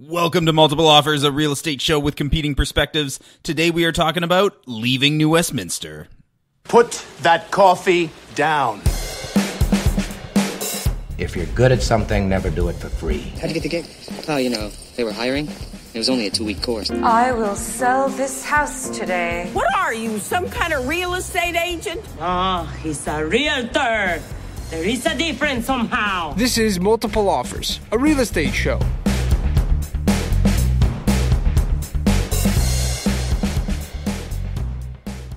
Welcome to Multiple Offers, a real estate show with competing perspectives. Today we are talking about leaving New Westminster. Put that coffee down. If you're good at something, never do it for free. How'd you get the gig? Oh, you know, they were hiring. It was only a 2-week course. I will sell this house today. What are you, some kind of real estate agent? He's a realtor. There is a difference somehow. This is Multiple Offers, a real estate show.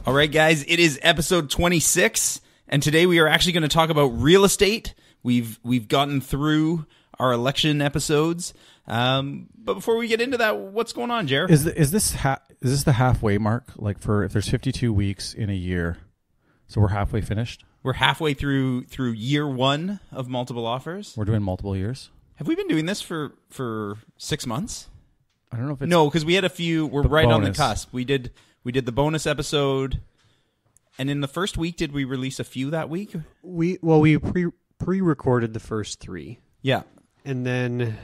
All right, guys, it is episode 26, and today we are actually going to talk about real estate. We've gotten through our election episodes, but before we get into that, what's going on, Jared? Is this the halfway mark? Like for if there's 52 weeks in a year, so we're halfway finished. We're halfway through year one of Multiple Offers. We're doing multiple years. Have we been doing this for 6 months? I don't know if it's no, because we had a few. We're right bonus. on the cusp. We did the bonus episode, and in the first week, did we release a few that week? We pre-recorded the first 3. Yeah. And then,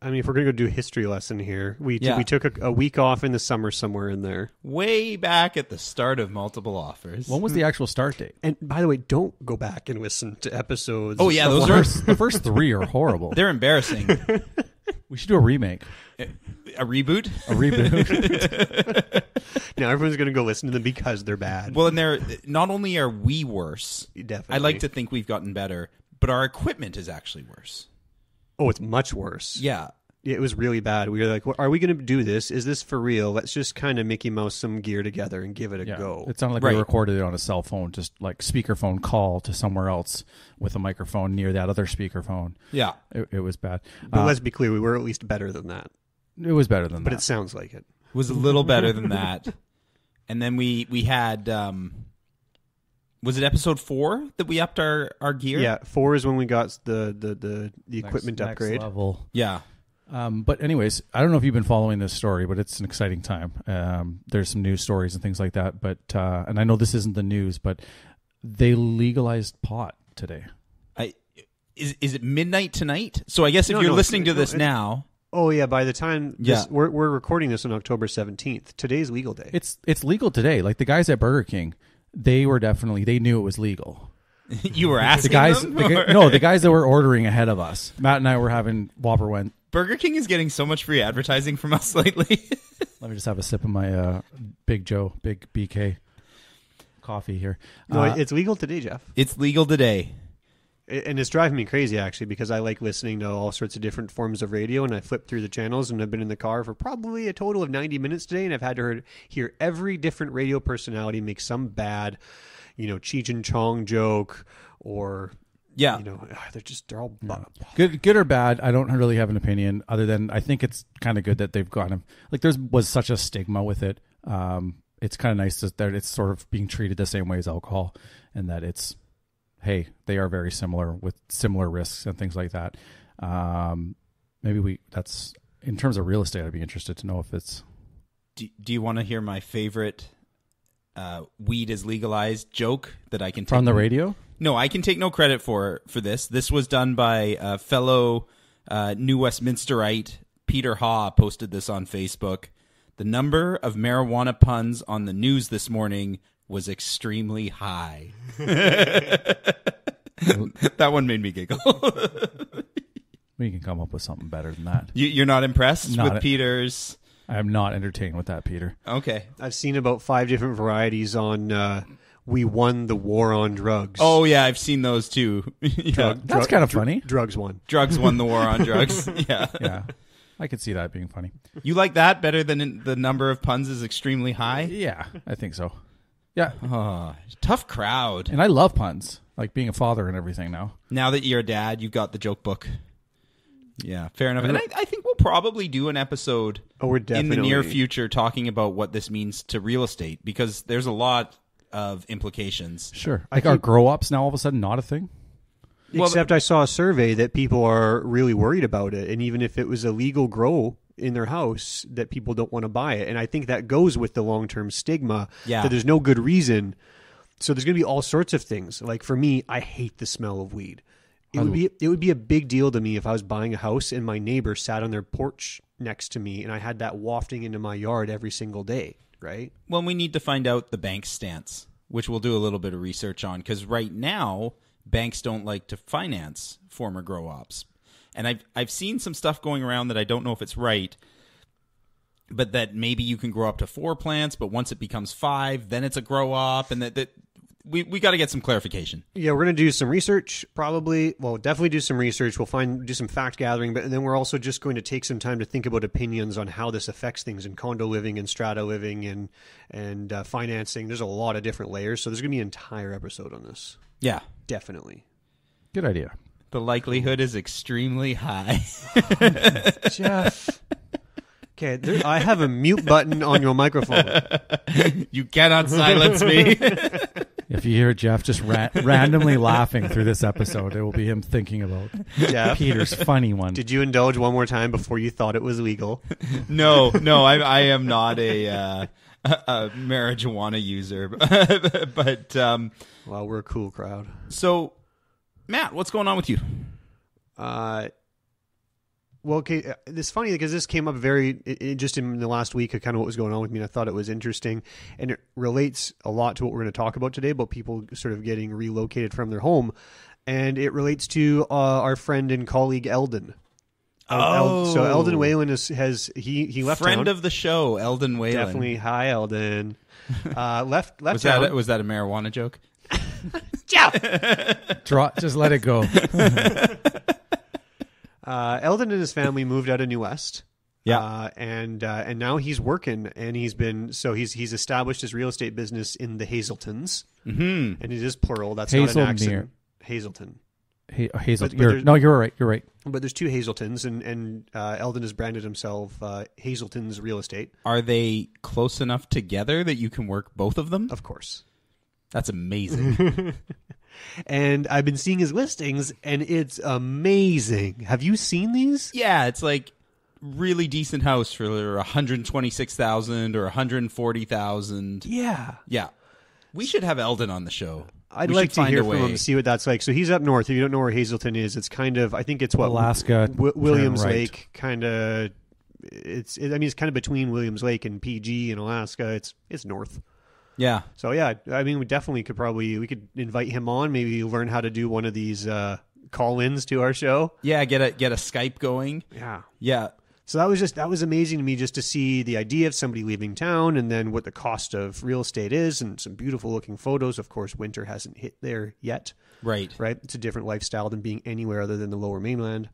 I mean, if we're going to go do a history lesson here, we took a week off in the summer somewhere in there. Way back at the start of Multiple Offers. When was the actual start date? And by the way, don't go back and listen to episodes. Oh, yeah, the first 3 are horrible. They're embarrassing. We should do a remake. A reboot? A reboot. Now everyone's going to go listen to them because they're bad. Well, and they're not only are we worse, definitely. I like to think we've gotten better, but our equipment is actually worse. Oh, it's much worse. Yeah. It was really bad. We were like, well, are we going to do this? Is this for real? Let's just kind of Mickey Mouse some gear together and give it a go. It sounded like we recorded it on a cell phone, just like speakerphone call to somewhere else with a microphone near that other speakerphone. Yeah. It was bad. But let's be clear, we were at least better than that. It was better than that. But it sounds like it. It was a little better than that. And then we had... was it episode 4 that we upped our gear? Yeah, 4 is when we got the equipment upgrade. Next level. Yeah. But anyways, I don't know if you've been following this story, but it's an exciting time. There's some news stories and things like that. But and I know this isn't the news, but they legalized pot today. Is it midnight tonight? So I guess if you're listening to this now... Oh, yeah, by the time we're recording this on October 17th. Today's legal day. It's legal today. Like the guys at Burger King, they knew it was legal. You were asking them? The guys that were ordering ahead of us. Matt and I were having Whopper went. Burger King is getting so much free advertising from us lately. Let me just have a sip of my Big BK coffee here. No, it's legal today, Jeff. It's legal today. And it's driving me crazy, actually, because I like listening to all sorts of different forms of radio, and I flip through the channels, and I've been in the car for probably a total of 90 minutes today, and I've had to hear every different radio personality make some bad, Cheech and Chong joke, or... Yeah, they're all good or bad. I don't really have an opinion other than I think it's kind of good that they've got him. Like there was such a stigma with it. It's kind of nice that it's sort of being treated the same way as alcohol, and that it's, hey, they are very similar with similar risks and things like that. That's in terms of real estate. I'd be interested to know if it's. Do you want to hear my favorite weed is legalized joke that I can take from the radio? No, I can take no credit for this. This was done by a fellow New Westminsterite, Peter Haw, posted this on Facebook. The number of marijuana puns on the news this morning was extremely high. That one made me giggle. We can come up with something better than that. You're not impressed with Peter's... I am not entertained with that, Peter. Okay. I've seen about 5 different varieties on... we won the war on drugs. Oh, yeah, I've seen those too. Yeah. That's kind of funny. Drugs won. Drugs won the war on drugs. Yeah. Yeah. I could see that being funny. You like that better than the number of puns is extremely high? Yeah, I think so. Yeah. Oh, tough crowd. And I love puns, like being a father and everything now. Now that you're a dad, you've got the joke book. Yeah, fair enough. And I think we'll probably do an episode in the near future talking about what this means to real estate, because there's a lot of implications. Sure. Like are grow-ups now all of a sudden not a thing? Except I saw a survey that people are really worried about it. And even if it was a legal grow in their house, that people don't want to buy it. And I think that goes with the long-term stigma that there's no good reason. So there's going to be all sorts of things. Like for me, I hate the smell of weed. It would be a big deal to me if I was buying a house and my neighbor sat on their porch next to me, and I had that wafting into my yard every single day, right? Well, we need to find out the bank's stance, which we'll do a little bit of research on, because right now, banks don't like to finance former grow ops. And I've seen some stuff going around that I don't know if it's right, but that maybe you can grow up to 4 plants, but once it becomes 5, then it's a grow op, and that we got to get some clarification. Yeah, we're going to do some research, probably. Well, definitely do some research. We'll do some fact gathering, but then we're also just going to take some time to think about opinions on how this affects things in condo living and strata living and financing. There's a lot of different layers, so there's going to be an entire episode on this. Yeah. Definitely. Good idea. The likelihood is extremely high. Jeff. Okay, I have a mute button on your microphone. You cannot silence me. If you hear Jeff just randomly laughing through this episode, it will be him thinking about Jeff, Peter's funny one. Did you indulge one more time before you thought it was legal? No, I am not a marijuana user. But well, we're a cool crowd. So, Matt, what's going on with you? Well, okay, it's funny because this came up just in the last week of kind of what was going on with me, and I thought it was interesting, and it relates a lot to what we're going to talk about today, about people sort of getting relocated from their home, and it relates to our friend and colleague Eldon. So Eldon Whalen he left friend town. of the show, Eldon Whalen. Definitely, hi Eldon. Left was town. Was that a marijuana joke? Jeff! Just let it go. Eldon and his family moved out of New West. Yeah. And now he's working, and he's established his real estate business in the Hazeltons. Mm-hmm. And it is plural. That's Hazelmere. not an accent. Hazelton. Hazelton. You're right. You're right. But there's 2 Hazeltons, and Eldon has branded himself Hazelton's Real Estate. Are they close enough together that you can work both of them? Of course. That's amazing. And I've been seeing his listings, and it's amazing. Have you seen these? Yeah, it's like really decent house for $126,000 or $140,000. Yeah. We should have Eldon on the show. I'd like to hear from him, see what that's like. So he's up north. If you don't know where Hazelton is, it's kind of, I think it's what, Alaska, Williams right. Lake, kind of. It's kind of between Williams Lake and PG in Alaska. It's north. Yeah. So yeah, I mean, we definitely we could invite him on. Maybe learn how to do one of these call-ins to our show. Yeah, get a Skype going. Yeah. So that was amazing to me, just to see the idea of somebody leaving town, and then what the cost of real estate is, and some beautiful looking photos. Of course, winter hasn't hit there yet. Right. It's a different lifestyle than being anywhere other than the Lower Mainland.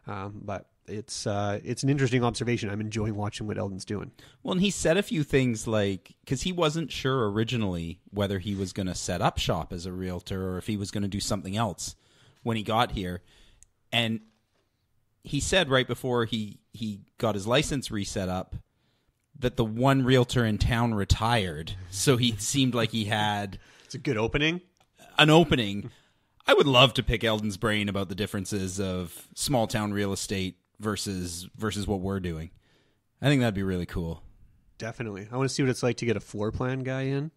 But it's an interesting observation. I'm enjoying watching what Eldon's doing. Well, and he said a few things like, because he wasn't sure originally whether he was going to set up shop as a realtor or if he was going to do something else when he got here. And he said right before he got his license reset up that the one realtor in town retired. So he seemed like he had... It's a good opening. An opening. I would love to pick Eldon's brain about the differences of small town real estate versus what we're doing. I think that'd be really cool. Definitely. I want to see what it's like to get a floor plan guy in.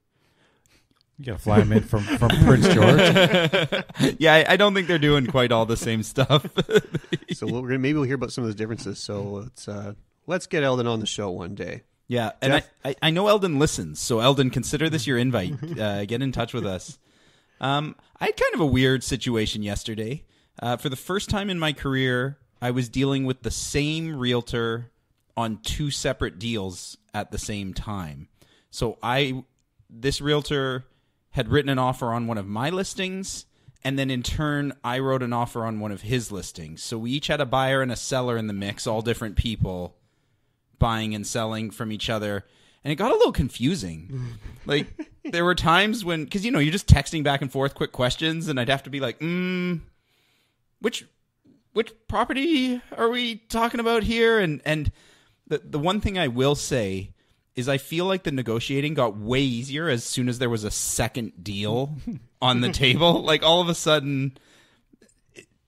You got to fly him in from Prince George. Yeah, I don't think they're doing quite all the same stuff. So maybe we'll hear about some of those differences. So let's get Eldon on the show one day. Yeah, and I know Eldon listens. So Eldon, consider this your invite. Get in touch with us. I had kind of a weird situation yesterday. For the first time in my career, I was dealing with the same realtor on 2 separate deals at the same time. So this realtor had written an offer on one of my listings, and then in turn, I wrote an offer on one of his listings. So we each had a buyer and a seller in the mix, all different people buying and selling from each other. And it got a little confusing. Like, there were times when, because, you're just texting back and forth quick questions, and I'd have to be like, which property are we talking about here? And the one thing I will say is I feel like the negotiating got way easier as soon as there was a second deal on the table. Like, all of a sudden,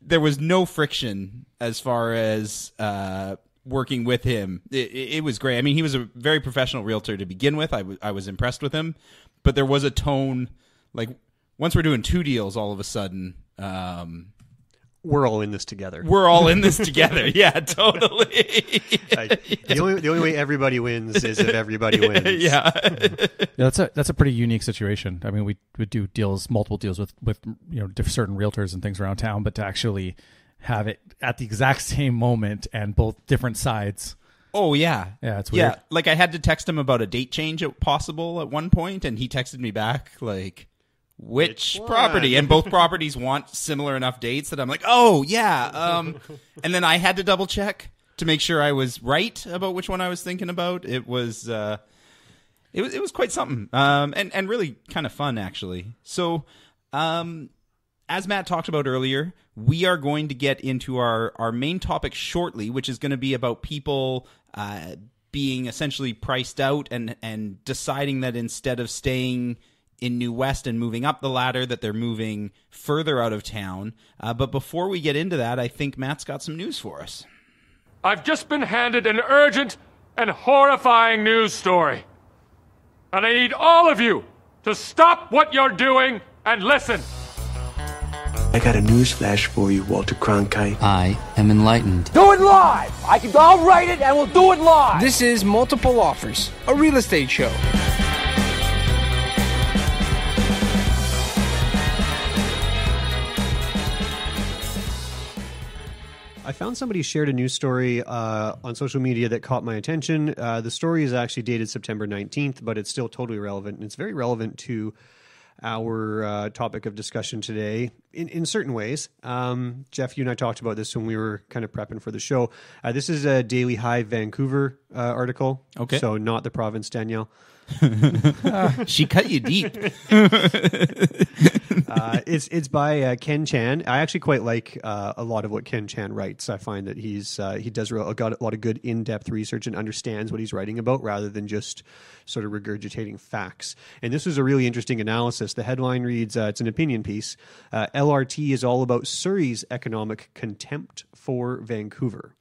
there was no friction as far as working with him. It was great. I mean, he was a very professional realtor to begin with. I was impressed with him. But there was a tone, like, once we're doing 2 deals, all of a sudden... we're all in this together. We're all in this together. Yeah, totally. The only way everybody wins is if everybody wins. Yeah. That's a pretty unique situation. I mean, we would do multiple deals with certain realtors and things around town, but to actually have it at the exact same moment and both different sides. Oh yeah, it's weird. Yeah, like I had to text him about a date change possible at one point, and he texted me back like, which property? And both properties want similar enough dates that I'm like, oh yeah. And then I had to double check to make sure I was right about which one I was thinking about. It was quite something, and really kind of fun actually. So, as Matt talked about earlier, we are going to get into our main topic shortly, which is going to be about people being essentially priced out and deciding that instead of staying in New West and moving up the ladder, that they're moving further out of town. But before we get into that, I think Matt's got some news for us. I've just been handed an urgent and horrifying news story. And I need all of you to stop what you're doing and listen. I got a news flash for you, Walter Cronkite. I am enlightened. Do it live! I'll write it and we'll do it live! This is Multiple Offers, a real estate show. I found somebody shared a news story on social media that caught my attention. The story is actually dated September 19th, but it's still totally relevant. And it's very relevant to our topic of discussion today in certain ways. Geoff, you and I talked about this when we were kind of prepping for the show. This is a Daily Hive Vancouver article. Okay. So not the province, Danielle. She cut you deep. It's by Ken Chan. I actually quite like a lot of what Ken Chan writes. I find that he does got a lot of good in-depth research and understands what he's writing about rather than just sort of regurgitating facts. And this was a really interesting analysis. The headline reads, it's an opinion piece. LRT is all about Surrey's economic contempt for Vancouver.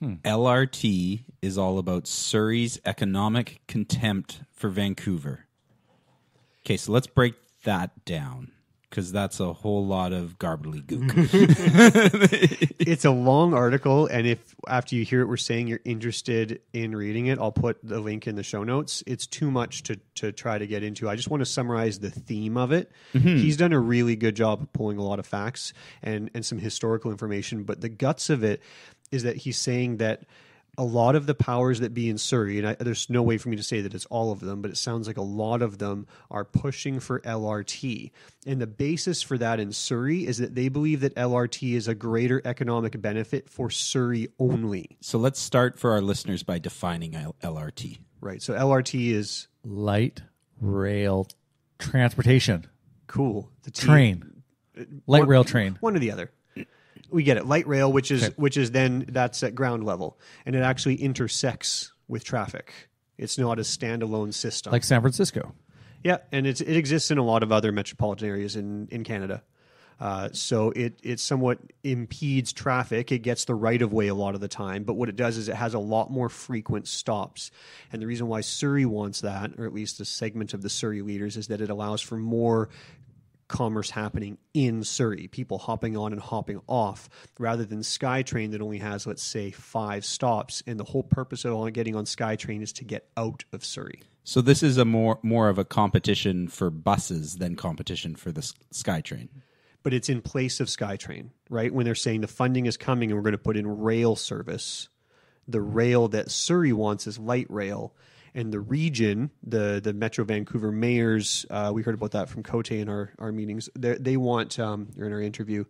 LRT is all about Surrey's economic contempt for Vancouver. Okay, so let's break that down, because that's a whole lot of gobbledygook. It's a long article, and if after you hear what we're saying you're interested in reading it, I'll put the link in the show notes. It's too much to try to get into. I just want to summarize the theme of it. Mm-hmm. He's done a really good job of pulling a lot of facts and some historical information, but the guts of it is that he's saying that a lot of the powers that be in Surrey, and there's no way for me to say that it's all of them, but it sounds like a lot of them are pushing for LRT. And the basis for that in Surrey is that they believe that LRT is a greater economic benefit for Surrey only. So let's start for our listeners by defining LRT. Right. So LRT is light rail transportation. Cool. The train. Light rail train. One or the other. We get it. Light rail, which is then that's at ground level, and it actually intersects with traffic. It's not a standalone system like San Francisco. Yeah, and it exists in a lot of other metropolitan areas in Canada. So it somewhat impedes traffic. It gets the right of way a lot of the time, but what it does is it has a lot more frequent stops. And the reason why Surrey wants that, or at least a segment of the Surrey leaders, is that it allows for more commerce happening in Surrey, people hopping on and hopping off, rather than Skytrain that only has, let's say, 5 stops. And the whole purpose of getting on Skytrain is to get out of Surrey. So this is a more of a competition for buses than competition for the Skytrain. But it's in place of Skytrain, right? When they're saying the funding is coming and we're going to put in rail service, the rail that Surrey wants is light rail. And the region, the Metro Vancouver mayors, we heard about that from Cote in our meetings. They want, or in our interview,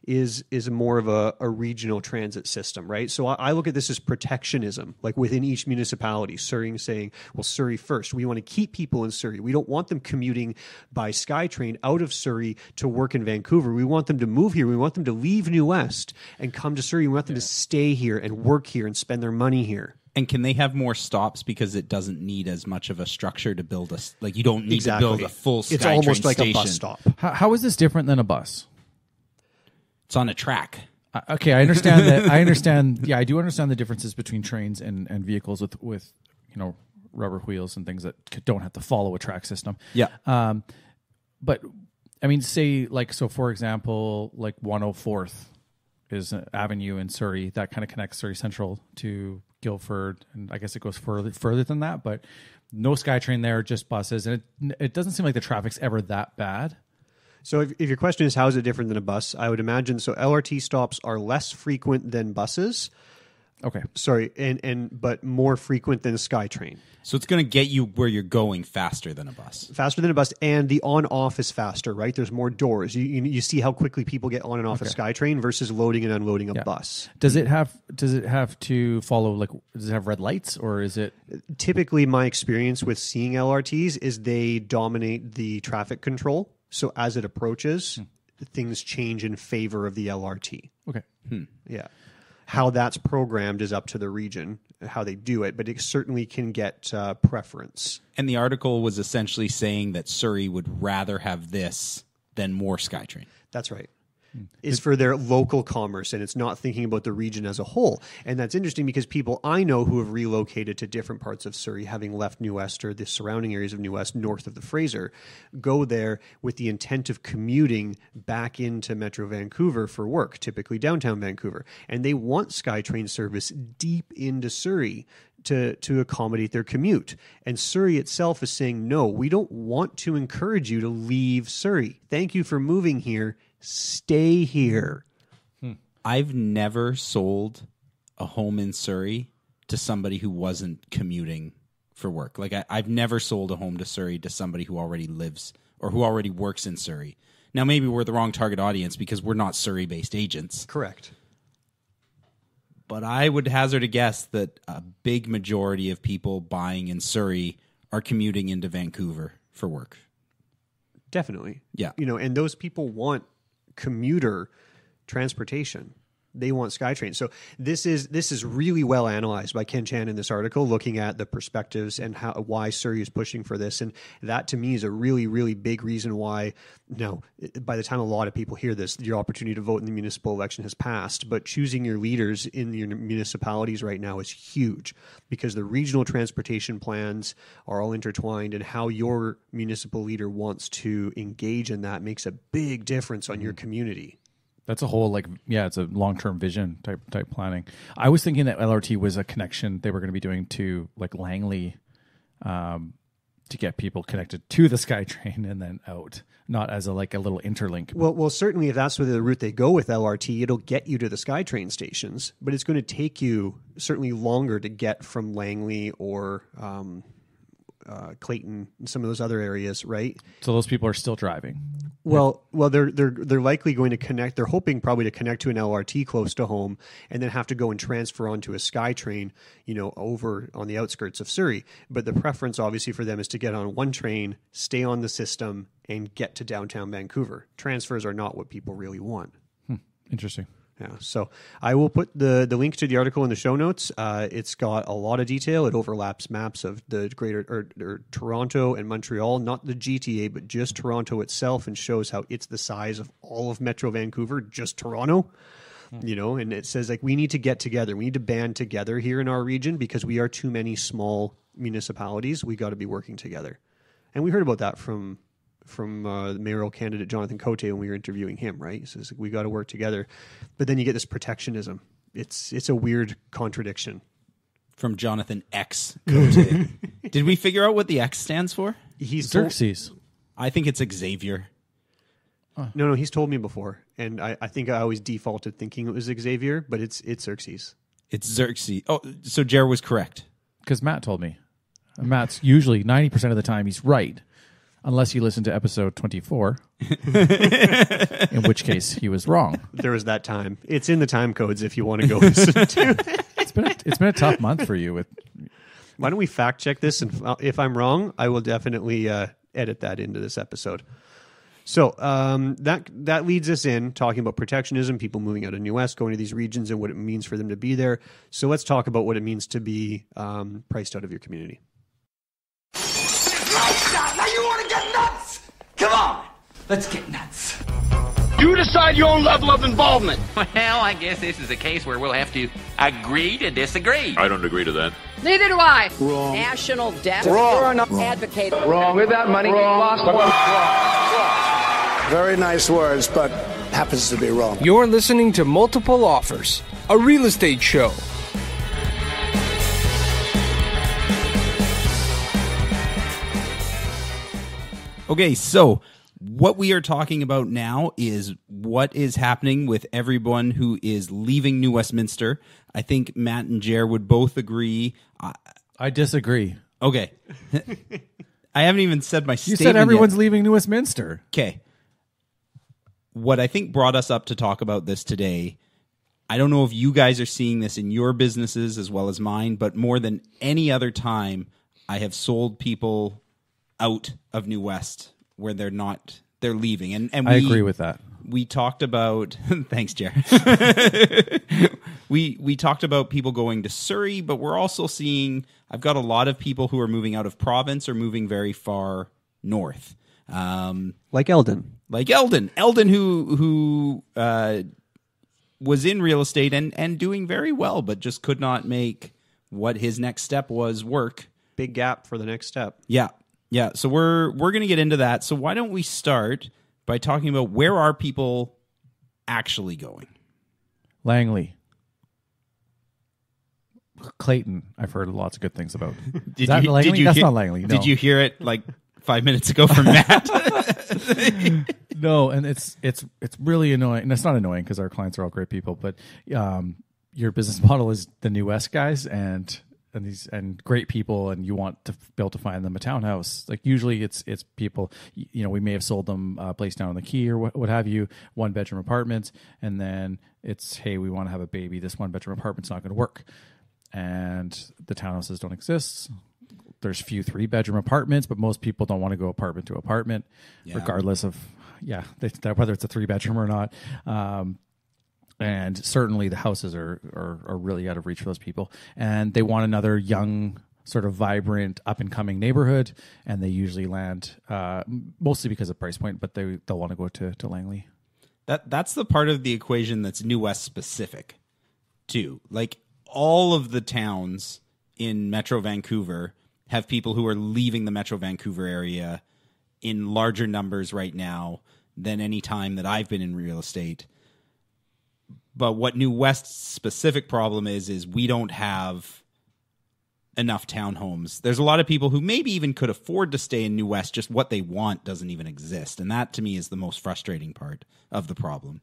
is more of a regional transit system, right? So I look at this as protectionism, like within each municipality. Surrey saying, well, Surrey first. We want to keep people in Surrey. We don't want them commuting by Skytrain out of Surrey to work in Vancouver. We want them to move here. We want them to leave New West and come to Surrey. We want them to stay here and work here and spend their money here. And can they have more stops because it doesn't need as much of a structure to build you don't need to build a full Skytrain It's almost like station. A bus stop. How is this different than a bus? It's on a track. Okay, I understand that. I do understand the differences between trains and vehicles with rubber wheels and things that don't have to follow a track system. Yeah. But I mean, say like, so for example, like 104th is an avenue in Surrey that kind of connects Surrey Central to Guildford, and I guess it goes further than that, but no Skytrain there, just buses, and it doesn't seem like the traffic's ever that bad. So if your question is how is it different than a bus, I would imagine so LRT stops are less frequent than buses. Okay. Sorry, but more frequent than a Skytrain. So it's going to get you where you're going faster than a bus. Faster than a bus, and the on-off is faster, right? There's more doors. You see how quickly people get on and off a Skytrain versus loading and unloading a bus. Does it have to follow, like, does it have red lights, or is it? Typically, my experience with seeing LRTs is they dominate the traffic control. So as it approaches, things change in favor of the LRT. Okay. Yeah. How that's programmed is up to the region, how they do it, but it certainly can get preference. And the article was essentially saying that Surrey would rather have this than more Skytrain. That's right. Is for their local commerce, and it's not thinking about the region as a whole. And that's interesting because people I know who have relocated to different parts of Surrey, having left New West or the surrounding areas of New West north of the Fraser, go there with the intent of commuting back into Metro Vancouver for work, typically downtown Vancouver. And they want Skytrain service deep into Surrey to accommodate their commute. And Surrey itself is saying, no, we don't want to encourage you to leave Surrey. Thank you for moving here. Stay here. I've never sold a home in Surrey to somebody who wasn't commuting for work. Like I've never sold a home to Surrey to somebody who already lives or who already works in Surrey. Now, maybe we're the wrong target audience because we're not Surrey-based agents. Correct. But I would hazard a guess that a big majority of people buying in Surrey are commuting into Vancouver for work. Definitely. Yeah. And those people want commuter transportation. They want Skytrain. So this is really well analyzed by Ken Chan in this article, looking at the perspectives and why Surrey is pushing for this. And that to me is a really, really big reason why by the time a lot of people hear this, your opportunity to vote in the municipal election has passed. But choosing your leaders in your municipalities right now is huge because the regional transportation plans are all intertwined, and how your municipal leader wants to engage in that makes a big difference on your community. That's a whole, it's a long-term vision type planning. I was thinking that LRT was a connection they were going to be doing to Langley to get people connected to the Skytrain and then out, not as a little interlink. Well, certainly if that's the route they go with LRT, it'll get you to the Skytrain stations, but it's going to take you certainly longer to get from Langley or Clayton and some of those other areas, right? So those people are still driving. Well, they're likely going to connect. They're hoping probably to connect to an LRT close to home, and then have to go and transfer onto a Skytrain, over on the outskirts of Surrey. But the preference, obviously, for them is to get on one train, stay on the system, and get to downtown Vancouver. Transfers are not what people really want. Interesting. Yeah, so I will put the link to the article in the show notes. It's got a lot of detail. It overlaps maps of the greater or Toronto and Montreal, not the GTA, but just Toronto itself, and shows how it's the size of all of Metro Vancouver, just Toronto. And it says we need to get together. We need to band together here in our region because we are too many small municipalities. We got to be working together. And we heard about that from mayoral candidate Jonathan Cote when we were interviewing him, right? He says we got to work together, but then you get this protectionism. It's a weird contradiction. From Jonathan X Cote. Did we figure out what the X stands for? He's Xerxes. I think it's Xavier. No, he's told me before, and I think I always defaulted thinking it was Xavier, but it's Xerxes. It's Xerxes. Oh, so Jer was correct. Because Matt told me. Matt's usually 90% of the time he's right. Unless you listen to episode 24, in which case he was wrong. There was that time. It's in the time codes if you want to go listen to it. It's been a tough month for you. Why don't we fact check this? And if I'm wrong, I will definitely edit that into this episode. So that leads us in talking about protectionism, people moving out of New West, going to these regions, and what it means for them to be there. So let's talk about what it means to be priced out of your community. Now you want to get nuts? Come on, let's get nuts. You decide your own level of involvement. Well, I guess this is a case where we'll have to agree to disagree. I don't agree to that. Neither do I. Wrong. National debt. Wrong. You're not advocating. Wrong. With that money, wrong. Lost. Wrong. Very nice words, but happens to be wrong. You're listening to Multiple Offers, a real estate show. Okay, so what we are talking about now is what is happening with everyone who is leaving New Westminster. I think Matt and Jer would both agree. I disagree. Okay. I haven't even said my statement You said everyone's yet. leaving New Westminster. Okay. What I think brought us up to talk about this today, I don't know if you guys are seeing this in your businesses as well as mine, but more than any other time, I have sold people out of New West where they're leaving. And I agree with that. We talked about, thanks, Jared. we talked about people going to Surrey, but we're also seeing, I've got a lot of people who are moving out of province or moving very far north. Like Eldon. Eldon who was in real estate and doing very well, but just could not make what his next step was work. Big gap for the next step. Yeah. So we're going to get into that. So why don't we start by talking about where are people actually going? Langley. Clayton, I've heard lots of good things about. That's not Langley. No. Did you hear it like 5 minutes ago from Matt? No, and it's really annoying. And it's not annoying because our clients are all great people, but your business model is the New West guys and great people, and you want to be able to find them a townhouse. Like usually it's people, we may have sold them a place down on the quay or what have you, 1-bedroom apartments, and then it's, hey, we want to have a baby. This 1-bedroom apartment's not going to work. And the townhouses don't exist. There's few 3-bedroom apartments, but most people don't want to go apartment to apartment, regardless of, whether it's a 3-bedroom or not. And certainly the houses are really out of reach for those people. And they want another young, sort of vibrant, up-and-coming neighborhood. And they usually land, mostly because of price point, but they'll want to go to Langley. That's the part of the equation that's New West specific, too. Like, all of the towns in Metro Vancouver have people who are leaving the Metro Vancouver area in larger numbers right now than any time that I've been in real estate. But what New West's specific problem is we don't have enough townhomes. There's a lot of people who maybe even could afford to stay in New West, just what they want doesn't even exist. And that, to me, is the most frustrating part of the problem.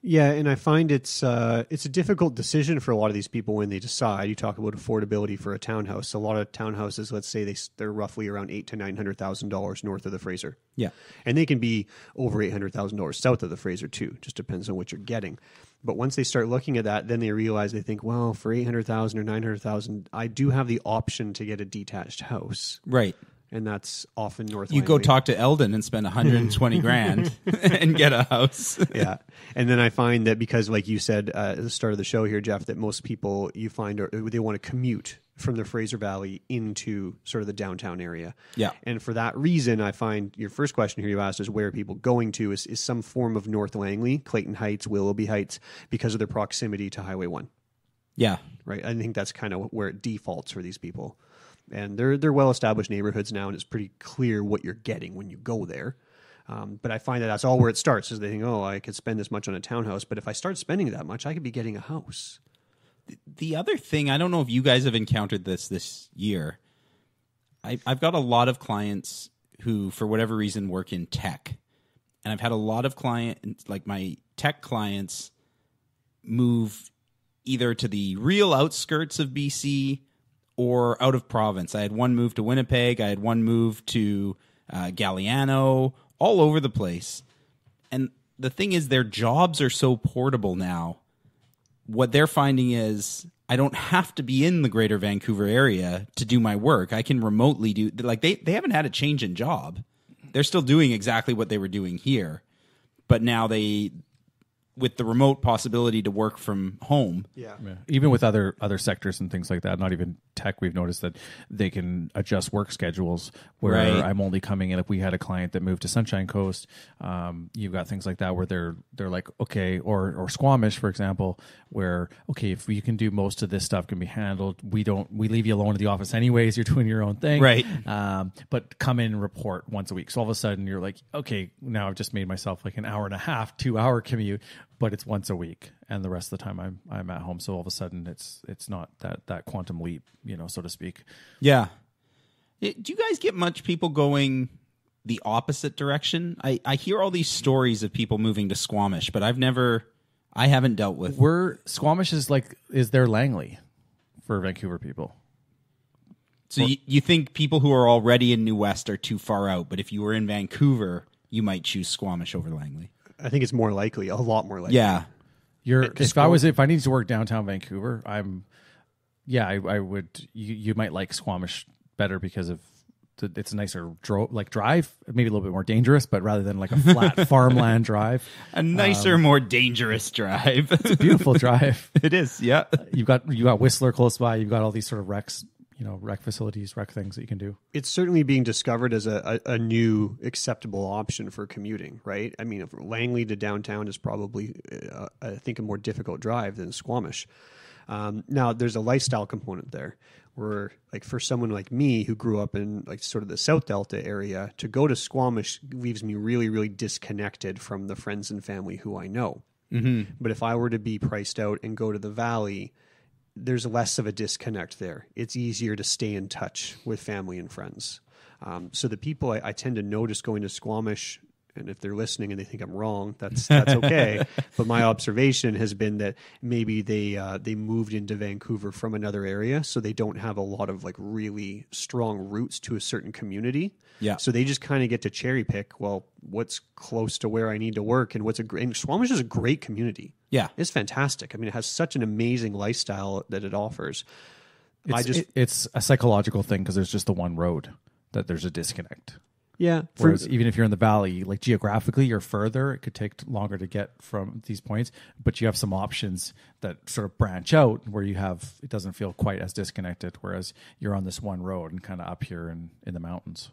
Yeah, and I find it's a difficult decision for a lot of these people when they decide. You talk about affordability for a townhouse. A lot of townhouses, let's say they're roughly around $800,000 to $900,000 north of the Fraser. Yeah, and they can be over $800,000 south of the Fraser too. Just depends on what you're getting. But once they start looking at that, then they realize they think, well, for $800,000 or $900,000, I do have the option to get a detached house. Right. And that's often North You Langley. go talk to Eldon and spend $120,000 and get a house. Yeah. And then I find that because, like you said at the start of the show here, Geoff, that most people you find they want to commute from the Fraser Valley into sort of the downtown area. Yeah. And for that reason, I find your first question here you asked is where are people going to is some form of North Langley, Clayton Heights, Willoughby Heights, because of their proximity to Highway 1. Yeah. Right. I think that's kind of where it defaults for these people. And they're well-established neighborhoods now, and it's pretty clear what you're getting when you go there. But I find that's all where it starts, is they think, oh, I could spend this much on a townhouse, but if I start spending that much, I could be getting a house. The other thing, I don't know if you guys have encountered this year. I've got a lot of clients who, for whatever reason, work in tech. And I've had a lot of clients, like my tech clients, move either to the real outskirts of BC or out of province. I had one move to Winnipeg. I had one move to Galliano, all over the place. And the thing is, their jobs are so portable now. What they're finding is I don't have to be in the greater Vancouver area to do my work. I can remotely do, like, they haven't had a change in job. They're still doing exactly what they were doing here. But now with the remote possibility to work from home. Yeah. Even with other sectors and things like that, not even tech, we've noticed that they can adjust work schedules where I'm only coming in. If we had a client that moved to Sunshine Coast, you've got things like that where they're like, okay, or Squamish, for example, where, okay, if we can do most of this stuff can be handled, we leave you alone at the office anyways, you're doing your own thing. Right. But come in and report once a week. So all of a sudden you're like, okay, now I've just made myself like an hour and a half, 2-hour commute, but it's once a week, and the rest of the time I'm at home. So all of a sudden it's not that quantum leap, so to speak. Yeah. Do you guys get much people going the opposite direction? I hear all these stories of people moving to Squamish, but I haven't dealt with. Squamish is their Langley for Vancouver people. So you think people who are already in New West are too far out, but if you were in Vancouver, you might choose Squamish over Langley. I think it's more likely, a lot more likely. Yeah. If I needed to work downtown Vancouver, I would. You might like Squamish better because of it's a nicer drive, maybe a little bit more dangerous, but rather than like a flat farmland drive, a nicer, more dangerous drive. It's a beautiful drive. It is. Yeah. You got Whistler close by. You've got all these sort of wrecks. Rec facilities, rec things that you can do. It's certainly being discovered as a new acceptable option for commuting, right? I mean, Langley to downtown is probably, I think, a more difficult drive than Squamish. Now, there's a lifestyle component there where, like, for someone like me who grew up in, like, sort of the South Delta area, to go to Squamish leaves me really, really disconnected from the friends and family who I know. Mm-hmm. But if I were to be priced out and go to the Valley, there's less of a disconnect there. It's easier to stay in touch with family and friends. So the people I tend to notice going to Squamish, and if they're listening and they think I'm wrong, that's okay. But my observation has been that maybe they moved into Vancouver from another area, so they don't have a lot of like really strong roots to a certain community. Yeah. So they just kind of get to cherry pick, well, what's close to where I need to work, and and Squamish is a great community. Yeah. It's fantastic. I mean, it has such an amazing lifestyle that it offers. It's a psychological thing because there's just the one road that there's a disconnect. Yeah. Whereas even if you're in the Valley, like geographically you're further, it could take longer to get from these points, but you have some options that sort of branch out where it doesn't feel quite as disconnected, whereas you're on this one road and kind of up here in the mountains.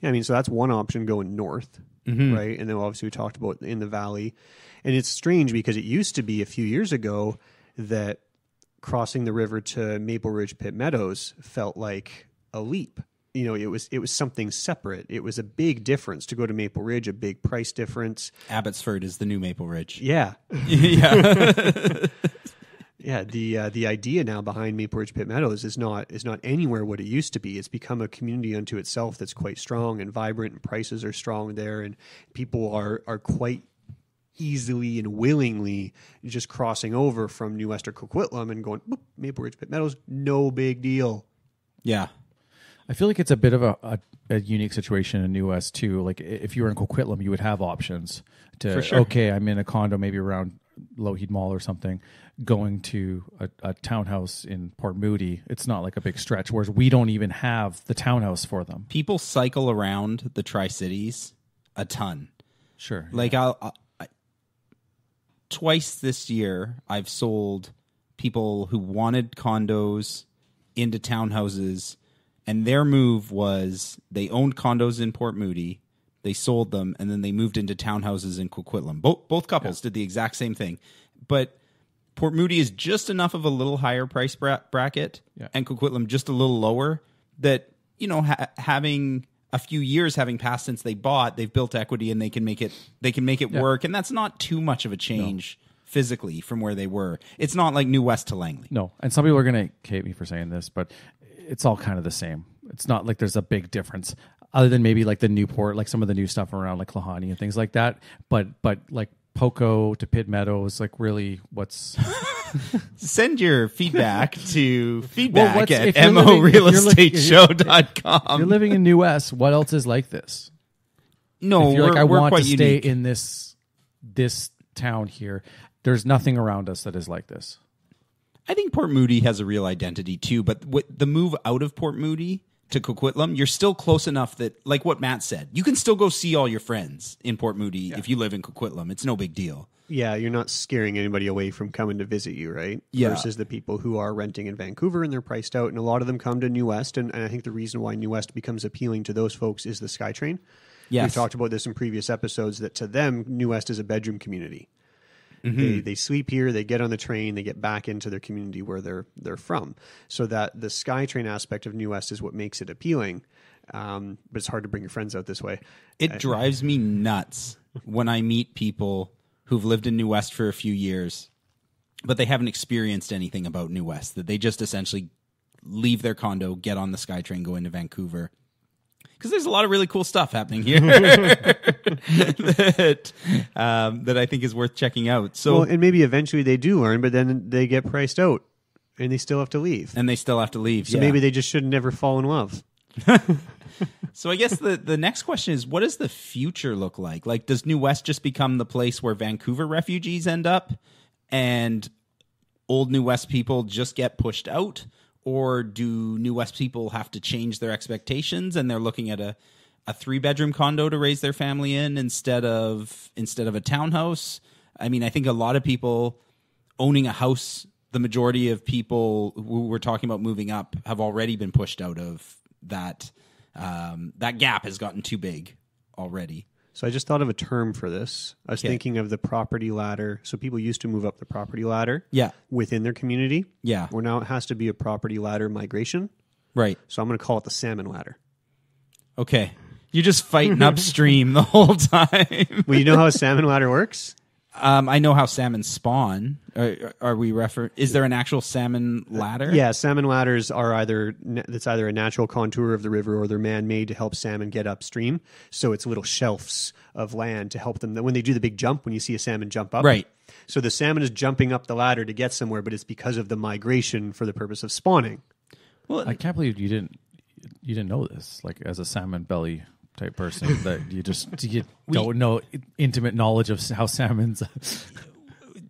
Yeah, I mean, so that's one option going north, mm-hmm. right? And then obviously we talked about in the Valley. And it's strange because it used to be a few years ago that crossing the river to Maple Ridge Pit Meadows felt like a leap. It was something separate. It was a big difference to go to Maple Ridge, a big price difference. Abbotsford is the new Maple Ridge. Yeah. Yeah. Yeah, the idea now behind Maple Ridge Pit Meadows is not anywhere what it used to be. It's become a community unto itself that's quite strong and vibrant, and prices are strong there, and people are quite easily and willingly just crossing over from New West or Coquitlam and going, boop, Maple Ridge Pit Meadows, no big deal. Yeah. I feel like it's a bit of a unique situation in New West too. Like if you were in Coquitlam, you would have options to, for sure. Okay, I'm in a condo maybe around Lougheed Mall or something, going to a townhouse in Port Moody. It's not like a big stretch, whereas we don't even have the townhouse for them. People cycle around the Tri-Cities a ton. Sure. Like I twice this year, I've sold people who wanted condos into townhouses, and their move was they owned condos in Port Moody, they sold them, and then they moved into townhouses in Coquitlam. Both couples did the exact same thing. But Port Moody is just enough of a little higher price bracket, and Coquitlam just a little lower, that, having a few years having passed since they bought, they've built equity and they can make it work. And that's not too much of a change physically from where they were. It's not like New West to Langley. No. And some people are going to hate me for saying this, but it's all kind of the same. It's not like there's a big difference other than maybe like the Newport, like some of the new stuff around like Klahani and things like that. But like Poco to Pitt Meadows, like really what's... Send your feedback to feedback at morealestateshow.com. If you're living in New West, what else is like this? No, if you're I want to stay unique in this town here. There's nothing around us that is like this. I think Port Moody has a real identity too, but the move out of Port Moody to Coquitlam, you're still close enough that, like what Matt said, you can still go see all your friends in Port Moody if you live in Coquitlam. It's no big deal. Yeah, you're not scaring anybody away from coming to visit you, right? Yeah. Versus the people who are renting in Vancouver and they're priced out, and a lot of them come to New West, and I think the reason why New West becomes appealing to those folks is the Skytrain. Yes. We've talked about this in previous episodes, that to them, New West is a bedroom community. Mm-hmm. They sleep here, they get on the train, they get back into their community where they're from. So that the Skytrain aspect of New West is what makes it appealing. But it's hard to bring your friends out this way. It drives me nuts when I meet people who've lived in New West for a few years, but they haven't experienced anything about New West, that they just essentially leave their condo, get on the Skytrain, go into Vancouver. Because there's a lot of really cool stuff happening here that I think is worth checking out. So, and maybe eventually they do learn, but then they get priced out, and they still have to leave. So maybe they just should never fall in love. So I guess the next question is, what does the future look like? Like, does New West just become the place where Vancouver refugees end up, and old New West people just get pushed out? Or do New West people have to change their expectations and they're looking at a 3-bedroom condo to raise their family in instead of a townhouse? I mean, I think a lot of people owning a house, the majority of people who we're talking about moving up have already been pushed out of that. That gap has gotten too big already. So I just thought of a term for this. I was thinking of the property ladder. So people used to move up the property ladder within their community. Yeah. Where now it has to be a property ladder migration. Right. So I'm going to call it the salmon ladder. Okay. You're just fighting upstream the whole time. Well, you know how a salmon ladder works? I know how salmon spawn. Are we is there an actual salmon ladder? Yeah, salmon ladders are either a natural contour of the river or they're man-made to help salmon get upstream. So it's little shelves of land to help them. When they do the big jump, when you see a salmon jump up. Right. So the salmon is jumping up the ladder to get somewhere, but it's because of the migration for the purpose of spawning. Well, I can't believe you didn't know this, like as a salmon belly type person, that you don't know intimate knowledge of how salmon's.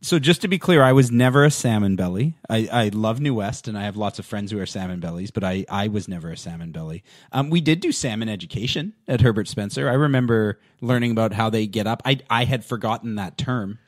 So just to be clear, I was never a salmon belly. I love New West, and I have lots of friends who are salmon bellies, but I was never a salmon belly. We did do salmon education at Herbert Spencer. I remember learning about how they get up. I had forgotten that term.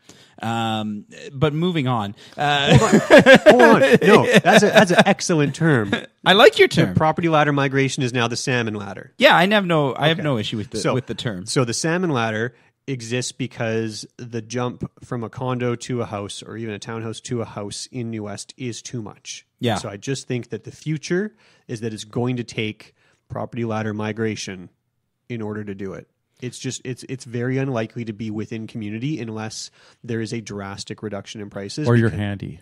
But moving on. Hold on. No, that's an excellent term. I like your term. The property ladder migration is now the salmon ladder. Yeah, I have no issue with the term. So the salmon ladder exists because the jump from a condo to a house or even a townhouse to a house in New West is too much. Yeah. So I just think that the future is that it's going to take property ladder migration in order to do it. It's just it's very unlikely to be within community unless there is a drastic reduction in prices. Or you're handy.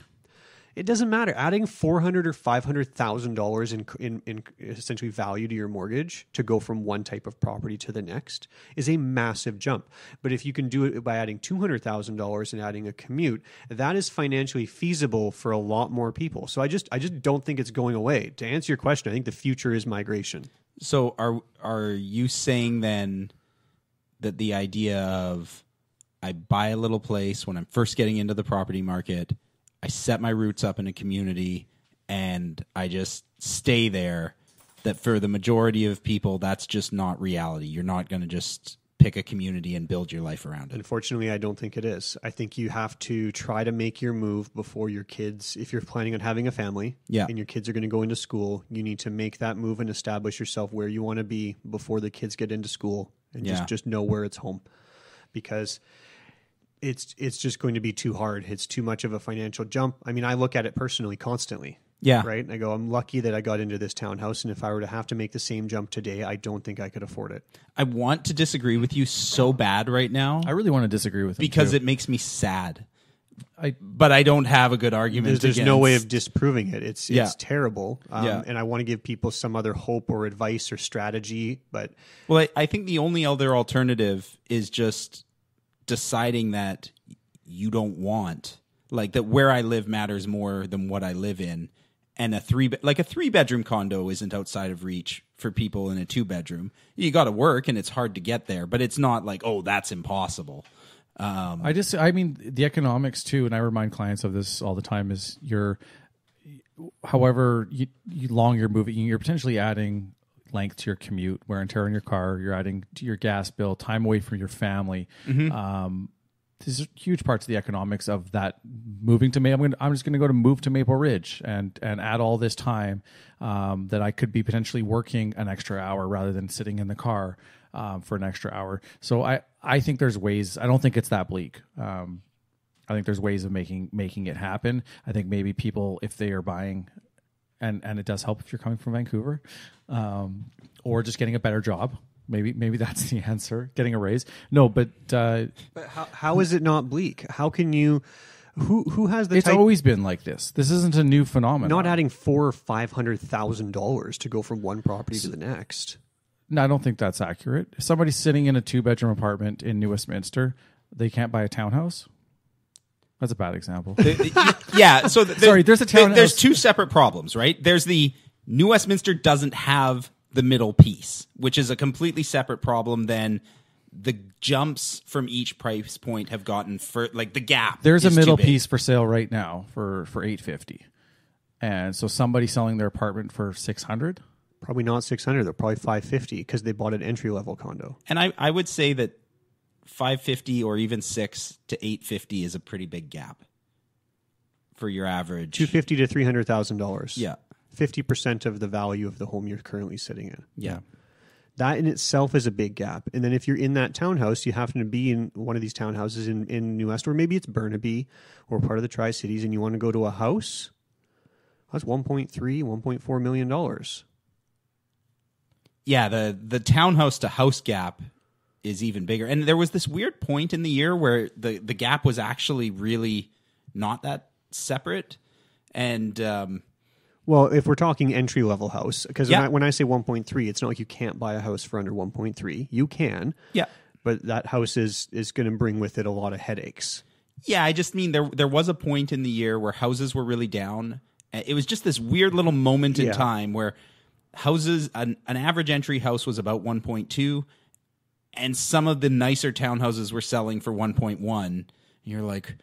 It doesn't matter. Adding $400,000 or $500,000 in essentially value to your mortgage to go from one type of property to the next is a massive jump. But if you can do it by adding $200,000 and adding a commute, that is financially feasible for a lot more people. So I just don't think it's going away. To answer your question, I think the future is migration. So are you saying then that the idea of I buy a little place when I'm first getting into the property market, I set my roots up in a community, and I just stay there, that for the majority of people, that's just not reality? You're not going to just pick a community and build your life around it. Unfortunately, I don't think it is. I think you have to try to make your move before your kids, if you're planning on having a family and your kids are going to go into school, you need to make that move and establish yourself where you want to be before the kids get into school, and just know where it's home. Because it's just going to be too hard. It's too much of a financial jump. I mean, I look at it personally constantly. Yeah. Right? And I go, I'm lucky that I got into this townhouse, and if I were to have to make the same jump today, I don't think I could afford it. I want to disagree with you so bad right now. I really want to disagree with him because too. It makes me sad. But I don't have a good argument. There's no way of disproving it. It's terrible. And I want to give people some other hope or advice or strategy. But I think the only other alternative is just deciding that you don't want, like, that where I live matters more than what I live in. And a 3-bedroom condo isn't outside of reach for people in a 2-bedroom. You got to work, and it's hard to get there, but it's not like, oh, that's impossible. I mean, the economics too, and I remind clients of this all the time, is however long you're moving, you're potentially adding length to your commute, wear and tear on your car. You're adding to your gas bill, time away from your family. These are huge parts of the economics of that moving to Maple. I'm just going to move to Maple Ridge and add all this time that I could be potentially working an extra hour rather than sitting in the car for an extra hour. So I think there's ways. I don't think it's that bleak. I think there's ways of making it happen. I think maybe people, if they are buying, and it does help if you're coming from Vancouver, or just getting a better job. Maybe that's the answer. Getting a raise. No, but how is it not bleak? How can you? Who has the? It's always been like this. This isn't a new phenomenon. Not adding $400,000 or $500,000 to go from one property to the next. No, I don't think that's accurate. If somebody's sitting in a 2-bedroom apartment in New Westminster, they can't buy a townhouse. That's a bad example. Yeah. So there's a townhouse. There's two separate problems, right? There's the New Westminster doesn't have the middle piece, which is a completely separate problem than the jumps from each price point have gotten for like the gap. There's a middle piece for sale right now for $850. And so somebody selling their apartment for $600? Probably not $600. They're probably $550 because they bought an entry-level condo. And I would say that $550 or even $600 to $850 is a pretty big gap for your average. $250,000 to $300,000. Yeah. 50% of the value of the home you're currently sitting in. Yeah. That in itself is a big gap. And then if you're in that townhouse, you happen to be in one of these townhouses in New West, or maybe it's Burnaby or part of the Tri-Cities, and you want to go to a house, that's $1.3, $1.4 million. Yeah, the townhouse to house gap is even bigger. And there was this weird point in the year where the gap was actually really not that separate. And well, if we're talking entry-level house, because when I say 1.3, it's not like you can't buy a house for under 1.3. You can. Yeah. But that house is going to bring with it a lot of headaches. Yeah, I just mean there was a point in the year where houses were really down. It was just this weird little moment in time where houses, an average entry house was about 1.2, and some of the nicer townhouses were selling for 1.1. And you're like,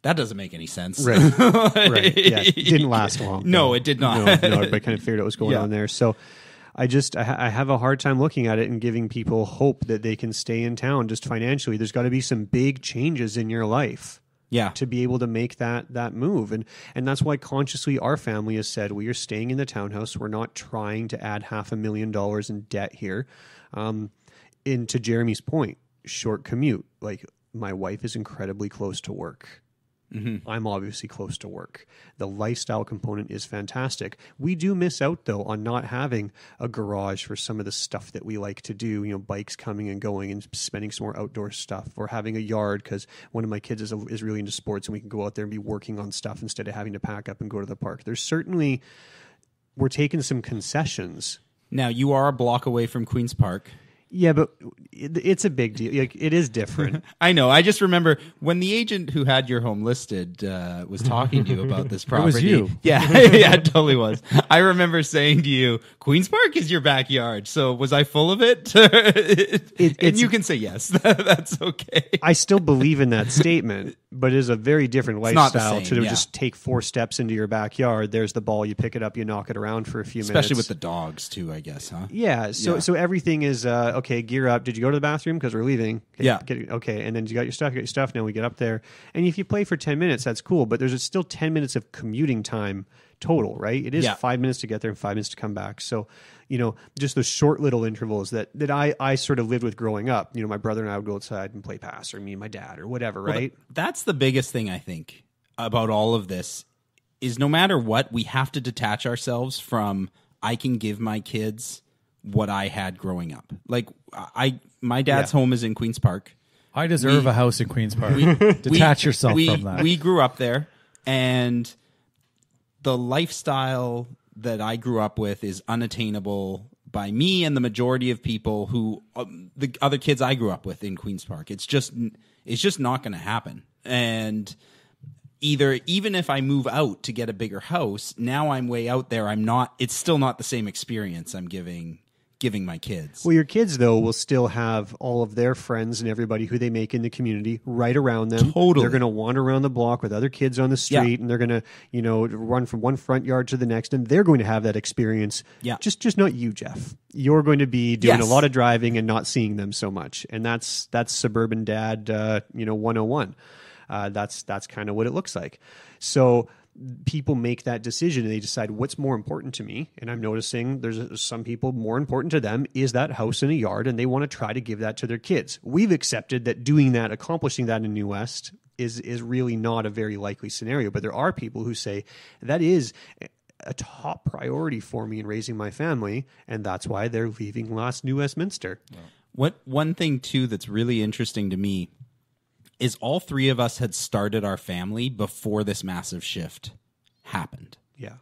that doesn't make any sense. Right. Right. Yeah. It didn't last long. No, it did not. No, everybody kind of figured out what was going on there. So I have a hard time looking at it and giving people hope that they can stay in town just financially. There's got to be some big changes in your life. Yeah. To be able to make that move. And that's why consciously our family has said we are staying in the townhouse. We're not trying to add $500,000 in debt here. And to Jeremy's point, short commute. Like, my wife is incredibly close to work. Mm-hmm. I'm obviously close to work. The lifestyle component is fantastic. We do miss out, though, on not having a garage for some of the stuff that we like to do, bikes coming and going and spending some more outdoor stuff, or having a yard because one of my kids is really into sports and we can go out there and be working on stuff instead of having to pack up and go to the park. We're taking some concessions. Now, you are a block away from Queen's Park. Yeah, but it's a big deal. Like, it is different. I know. I just remember when the agent who had your home listed was talking to you about this property. It was you. Yeah, yeah, it totally was. I remember saying to you, Queen's Park is your backyard. So was I full of it? And you can say yes. That's okay. I still believe in that statement, but it is a very different lifestyle to just take 4 steps into your backyard. There's the ball. You pick it up. You knock it around for a few minutes. Especially with the dogs, too, I guess, huh? Yeah. So everything is... okay, gear up. Did you go to the bathroom? Because we're leaving. Okay, and then you got your stuff. Now we get up there. And if you play for 10 minutes, that's cool. But there's still 10 minutes of commuting time total, right? It is 5 minutes to get there and 5 minutes to come back. So, just those short little intervals that I sort of lived with growing up. My brother and I would go outside and play pass, or me and my dad, or whatever, right? That's the biggest thing, I think, about all of this is no matter what, we have to detach ourselves from I can give my kids what I had growing up. Like, my dad's home is in Queen's Park. I deserve a house in Queen's Park. Detach yourself from that. We grew up there, and the lifestyle that I grew up with is unattainable by me and the majority of people who the other kids I grew up with in Queen's Park. It's just not going to happen. And even if I move out to get a bigger house, now I'm way out there. It's still not the same experience I'm giving giving my kids. Well, your kids, though, will still have all of their friends and everybody who they make in the community right around them. Totally. They're going to wander around the block with other kids on the street, and they're going to, run from one front yard to the next, and they're going to have that experience. Yeah. Just not you, Jeff. You're going to be doing a lot of driving and not seeing them so much. And that's suburban dad, 101. That's kind of what it looks like. So people make that decision and they decide what's more important to me. And I'm noticing there's some people more important to them is that house and a yard, and they want to try to give that to their kids. We've accepted that doing that, accomplishing that in New West is really not a very likely scenario. But there are people who say that is a top priority for me in raising my family, and that's why they're leaving New Westminster. One thing too that's really interesting to me is all three of us had started our family before this massive shift happened. Yeah.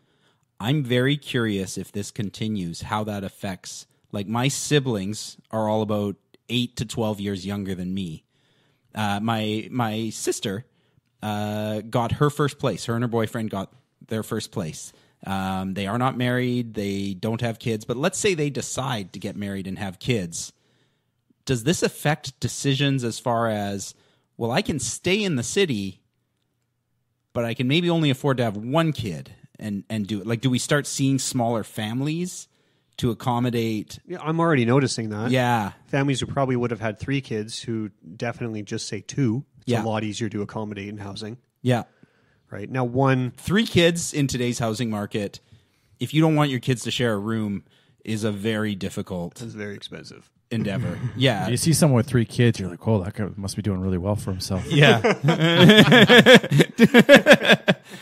I'm very curious if this continues, how that affects, like my siblings are all about 8 to 12 years younger than me. My sister got her first place. Her and her boyfriend got their first place. They are not married. They don't have kids. But let's say they decide to get married and have kids. Does this affect decisions as far as, well, I can stay in the city, but I can maybe only afford to have one kid and do it? Like, do we start seeing smaller families to accommodate? Yeah, I'm already noticing that. Yeah. Families who probably would have had 3 kids who definitely just say 2. It's a lot easier to accommodate in housing. Yeah. Right. Now, 3 kids in today's housing market, if you don't want your kids to share a room, is a very difficult. It's very expensive. Endeavor. Yeah. You see someone with 3 kids, you're like, oh, that guy must be doing really well for himself. Yeah.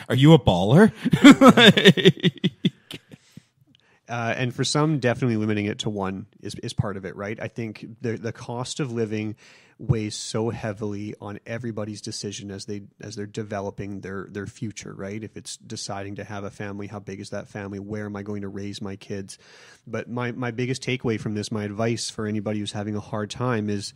Are you a baller? And for some, definitely limiting it to 1 is part of it, right? I think the cost of living weighs so heavily on everybody's decision as they're developing their future, right? If it's deciding to have a family, how big is that family? Where am I going to raise my kids? But my biggest takeaway from this, my advice for anybody who's having a hard time is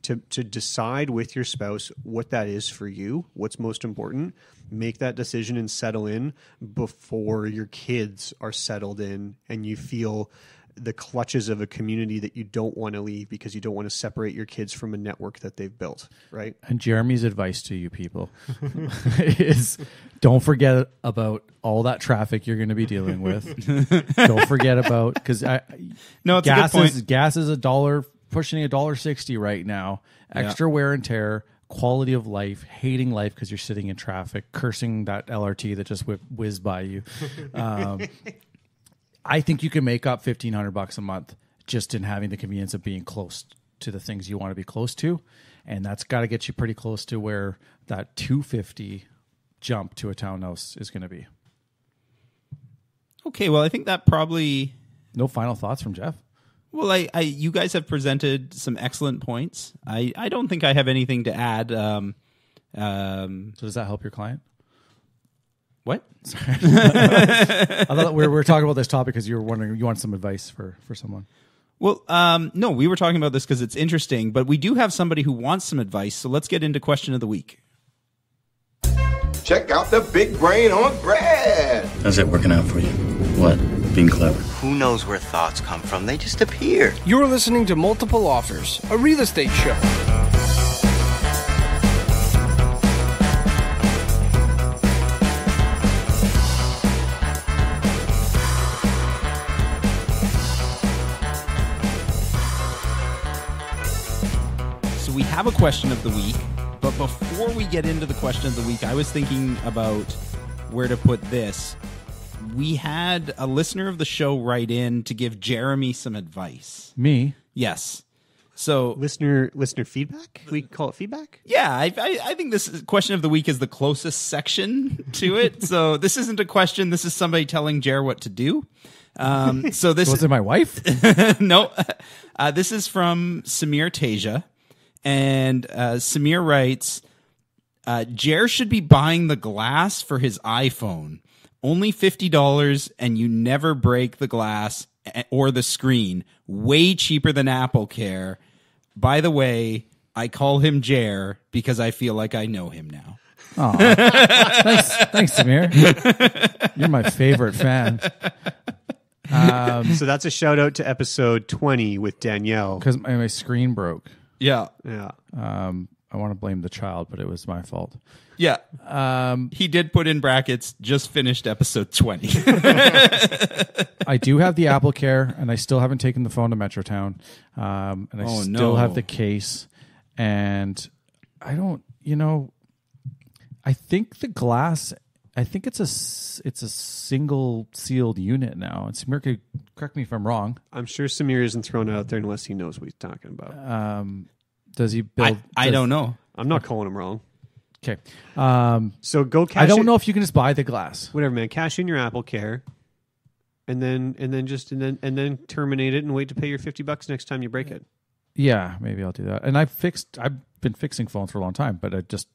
to decide with your spouse what that is for you, what's most important. Make that decision and settle in before your kids are settled in and you feel the clutches of a community that you don't want to leave because you don't want to separate your kids from a network that they've built, right? And Jeremy's advice to you people is don't forget about all that traffic you're going to be dealing with. Don't forget about, because gas is $1, pushing $1.60 right now. Extra wear and tear, quality of life, hating life because you're sitting in traffic, cursing that LRT that just whizzed by you. I think you can make up $1,500 a month just in having the convenience of being close to the things you want to be close to, and that's got to get you pretty close to where that $250 jump to a townhouse is going to be. Okay, well, I think that probably. No final thoughts from Jeff? Well, you guys have presented some excellent points. I don't think I have anything to add. So does that help your client? What? Sorry. I thought we were talking about this topic because you were wondering, you want some advice for someone. Well, no, we were talking about this because it's interesting, but we do have somebody who wants some advice, so let's get into question of the week. Check out the big brain on Brad. How's that working out for you? What? Being clever? Who knows where thoughts come from? They just appear. You're listening to Multiple Offers, a real estate show. We have a question of the week, but before we get into the question of the week, I was thinking about where to put this. We had a listener of the show write in to give Jeremy some advice. Me? Yes. So listener feedback? We call it feedback? Yeah, I think this question of the week is the closest section to it. So this isn't a question. This is somebody telling Jer what to do. So this was it my wife? No. This is from Samir Teja. And Samir writes, Jer should be buying the glass for his iPhone. Only $50 and you never break the glass or the screen. Way cheaper than Apple Care. By the way, I call him Jer because I feel like I know him now. Oh, thanks, Samir. You're my favorite fan. So that's a shout out to episode 20 with Danielle. Because my screen broke. Yeah. I want to blame the child, but it was my fault. Yeah. He did put in brackets, just finished episode 20. I do have the Apple Care, and I still haven't taken the phone to Metrotown. And I still have the case. And I don't, I think the glass, I think it's a single sealed unit now. And Samir could correct me if I'm wrong. I'm sure Samir isn't thrown out there unless he knows what he's talking about. Does he build? I don't know. I'm not calling him wrong. Okay. So go cash. I don't know if you can just buy the glass. Whatever, man. Cash in your Apple Care, and then terminate it and wait to pay your $50 next time you break it. Yeah, maybe I'll do that. And I've been fixing phones for a long time, but I just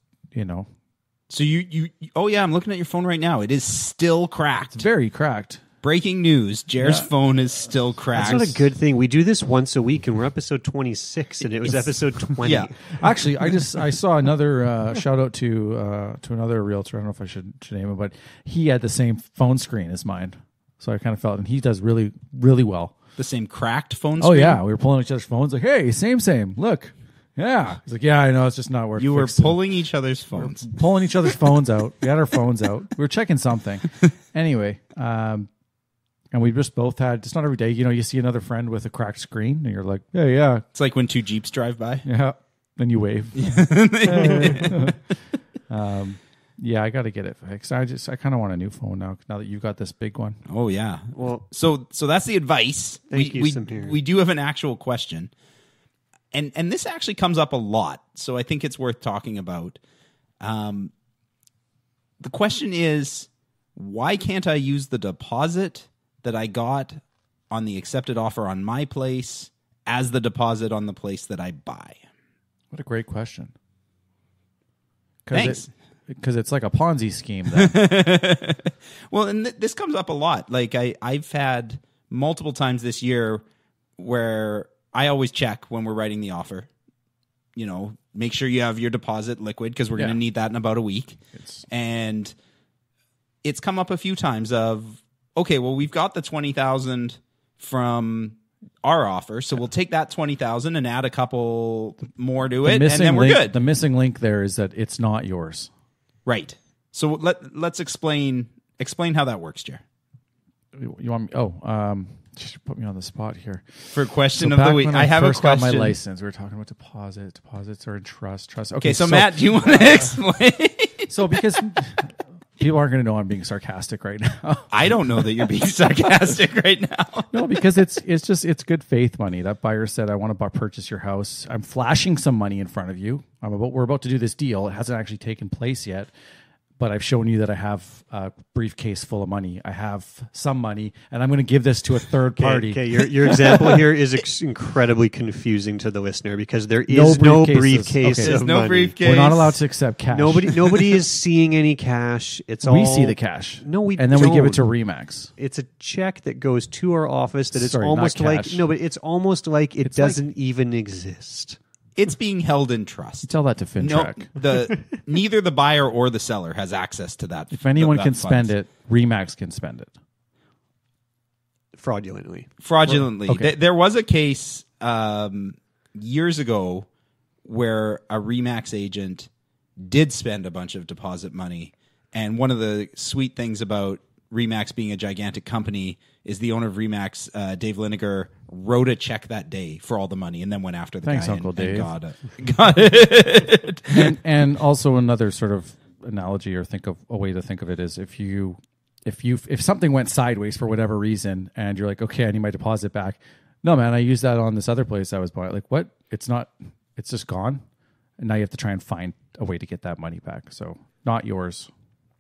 So you oh yeah, I'm looking at your phone right now. It is still cracked. It's very cracked. Breaking news, Jer's phone is still cracked. That's not a good thing. We do this once a week, and we're episode 26, and it was episode 20. Yeah. Actually, I saw another shout out to another realtor. I don't know if I should name him, but he had the same phone screen as mine. So I kind of felt, and he does really, really well. The same cracked phone screen? Oh, yeah. We were pulling each other's phones like, hey, same. Look. Yeah. He's like, yeah, I know. It's just not working. You were pulling each other's phones. Pulling each other's phones out. We had our phones out. We were checking something. Anyway, and we just both had, it's not every day, you see another friend with a cracked screen, and you're like, yeah. It's like when two Jeeps drive by. Yeah. Then you wave. Yeah, I got to get it fixed. I kind of want a new phone now that you've got this big one. Oh, yeah. Well, so that's the advice. Thank you, Samir. We do have an actual question. And this actually comes up a lot, so I think it's worth talking about. The question is, why can't I use the deposit that I got on the accepted offer on my place as the deposit on the place that I buy? What a great question. Thanks. Because it's like a Ponzi scheme then. Well, and this comes up a lot. Like I've had multiple times this year where I always check when we're writing the offer. Make sure you have your deposit liquid because we're going to need that in about a week. And it's come up a few times of, okay, well, we've got the $20,000 from our offer, so we'll take that $20,000 and add a couple more to it, and then we're good. The missing link there is that it's not yours. Right. So let's explain how that works, Jer. You want me? Just put me on the spot here. For question of the week, I have a question. Got my license. We were talking about deposits. Deposits are in trust. Okay, so Matt, do you want to explain? So because people aren't going to know I'm being sarcastic right now. I don't know that you're being sarcastic right now. No, because it's good faith money. That buyer said, I want to purchase your house. I'm flashing some money in front of you. We're about to do this deal. It hasn't actually taken place yet. But I've shown you that I have a briefcase full of money. I have some money, and I'm going to give this to a third party. Okay, your example here is incredibly confusing to the listener because there is no briefcase. There's no money. Briefcase. We're not allowed to accept cash. Nobody is seeing any cash. We see the cash. No, we and then don't. we give it to Remax. It's a check that goes to our office that it's almost like but it's almost like it doesn't even exist. It's being held in trust. You tell that to FinTrack. Neither the buyer or the seller has access to that. If anyone can spend it, Remax can spend it. Fraudulently. Okay. There was a case years ago where a Remax agent did spend a bunch of deposit money. And one of the sweet things about Remax being a gigantic company is the owner of Remax, Dave Linegar, wrote a check that day for all the money and then went after the Thanks, guy Uncle Dave. And got it. and also another sort of analogy or a way to think of it is if something went sideways for whatever reason and you're like, okay, I need my deposit back. No, man, I used that on this other place I was buying. Like, what? It's just gone. And now you have to try and find a way to get that money back. So not yours.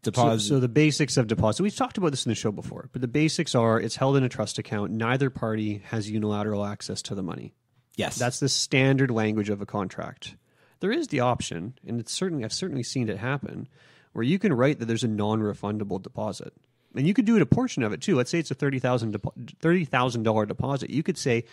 So the basics of deposit, we've talked about this in the show before, but the basics are it's held in a trust account. Neither party has unilateral access to the money. Yes. That's the standard language of a contract. There is the option, and I've certainly seen it happen, where you can write that there's a non-refundable deposit. And you could do it a portion of it too. Let's say it's a $30,000 deposit. You could say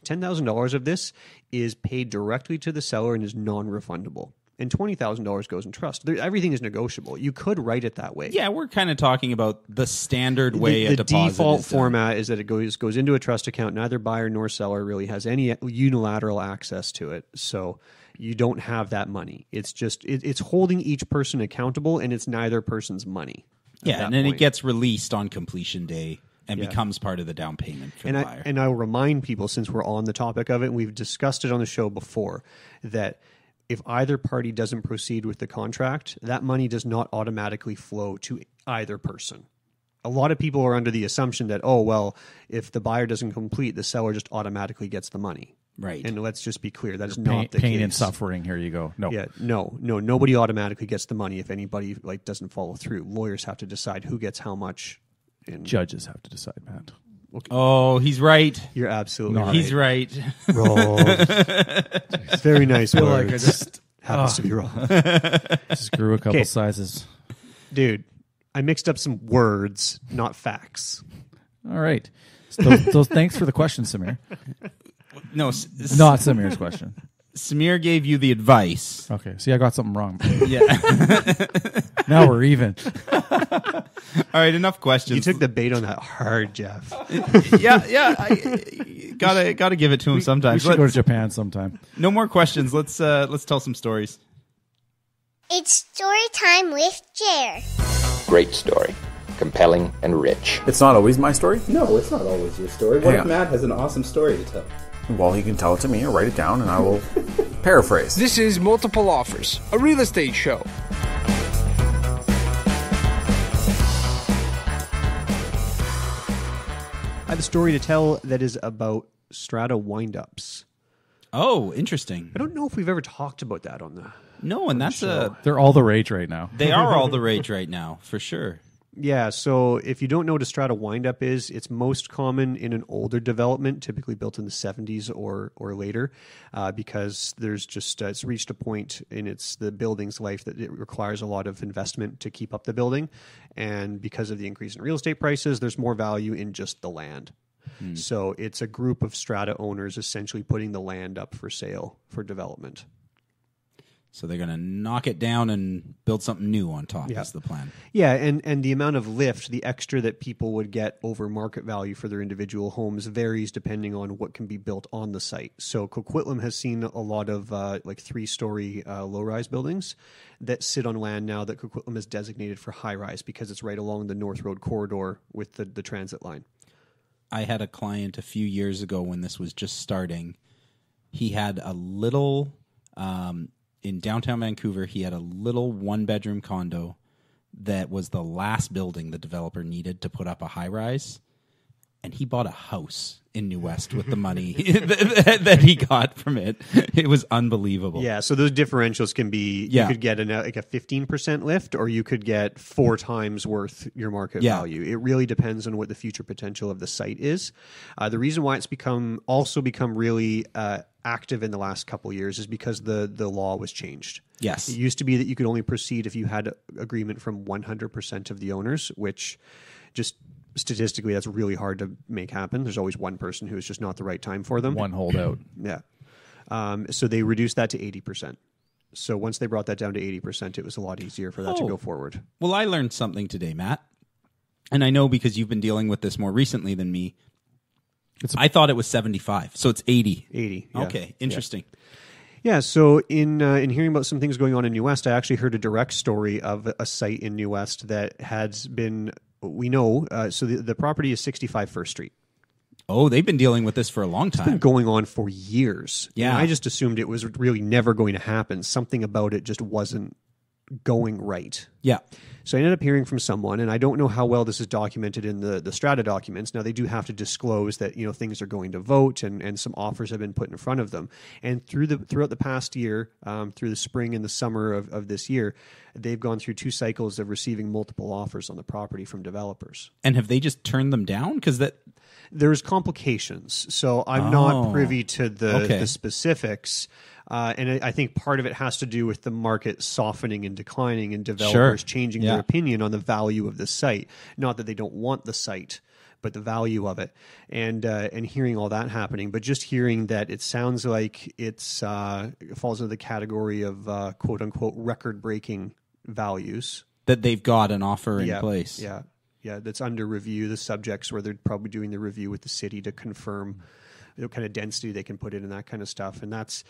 $10,000 of this is paid directly to the seller and is non-refundable. and $20,000 goes in trust. Everything is negotiable. You could write it that way. Yeah, we're kind of talking about the standard way the default format is that it goes into a trust account. Neither buyer nor seller really has any unilateral access to it. So you don't have that money. It's just it's holding each person accountable, and it's neither person's money. Yeah, and then it gets released on completion day and becomes part of the down payment for the buyer. And I'll remind people, since we're on the topic of it, and we've discussed it on the show before, that if either party doesn't proceed with the contract, that money does not automatically flow to either person. A lot of people are under the assumption that, oh, well, if the buyer doesn't complete, the seller just automatically gets the money. Right. And let's just be clear, that's not the case. Pain and suffering, here you go. No. Yeah, no, nobody automatically gets the money if anybody doesn't follow through. Lawyers have to decide who gets how much. And judges have to decide, Matt. Okay. Oh, he's right. You're absolutely right. He's right. Wrong. Very nice words. Like I just happens to be wrong. Just grew a couple sizes. Dude, I mixed up some words, not facts. All right. So thanks for the question, Samir. No, not Samir's question. Samir gave you the advice. Okay, see, I got something wrong. Yeah. Now we're even. All right, enough questions. You took the bait on that hard, Jeff. Yeah. Gotta give it to him sometimes. We should go to Japan sometime. No more questions. Let's tell some stories. It's story time with Jer. Great story. Compelling and rich. It's not always my story? No, it's not always your story. What if Matt has an awesome story to tell? Well, he can tell it to me or write it down and I will paraphrase. This is Multiple Offers, a real estate show. I have a story to tell that is about strata wind-ups. Oh, interesting. I don't know if we've ever talked about that on the No, and that's they're all the rage right now. They are all the rage right now, for sure. Yeah, so if you don't know what a strata windup is, it's most common in an older development, typically built in the 70s or later, because there's just it's reached a point in the building's life that it requires a lot of investment to keep up the building, and because of the increase in real estate prices, there's more value in just the land. So it's a group of strata owners essentially putting the land up for sale for development. So they're going to knock it down and build something new on top is the plan. Yeah, and the amount of lift, the extra that people would get over market value for their individual homes varies depending on what can be built on the site. So Coquitlam has seen a lot of 3-story low-rise buildings that sit on land now that Coquitlam has designated for high-rise because it's right along the North Road corridor with the transit line. I had a client a few years ago when this was just starting. He had a little... in downtown Vancouver, he had a little one-bedroom condo that was the last building the developer needed to put up a high-rise, and he bought a house in New West with the money that he got from it. It was unbelievable. Yeah, so those differentials can be, you could get a 15% lift, or you could get 4 times worth your market value. It really depends on what the future potential of the site is. The reason why it's become really active in the last couple of years is because the law was changed. Yes. It used to be that you could only proceed if you had agreement from 100% of the owners, which just statistically that's really hard to make happen. There's always one person who is just not the right time for them. One holdout. Yeah. So they reduced that to 80%. So once they brought that down to 80%, it was a lot easier for that to go forward. Well, I learned something today, Matt. And I know because you've been dealing with this more recently than me. I thought it was 75, so it's 80. 80. Yeah. Okay, interesting. Yeah, so in hearing about some things going on in New West, I actually heard a direct story of a site in New West that has been, we know, so the property is 65 First Street. Oh, they've been dealing with this for a long time. It's been going on for years. Yeah. And I just assumed it was really never going to happen. Something about it just wasn't going right. Yeah. So I ended up hearing from someone, and I don't know how well this is documented in the strata documents. Now, they do have to disclose that things are going to vote, and some offers have been put in front of them. And throughout the past year, through the spring and the summer of this year, they've gone through 2 cycles of receiving multiple offers on the property from developers. And have they just turned them down? Because there's complications. So I'm not privy to the specifics. And I think part of it has to do with the market softening and declining and developers changing their opinion on the value of the site. Not that they don't want the site, but the value of it, and hearing all that happening. But just hearing that it sounds like it falls into the category of quote unquote record breaking values that they've got an offer in place. Yeah, that's under review. The subjects where they're probably doing the review with the city to confirm what kind of density they can put in and that kind of stuff. And that's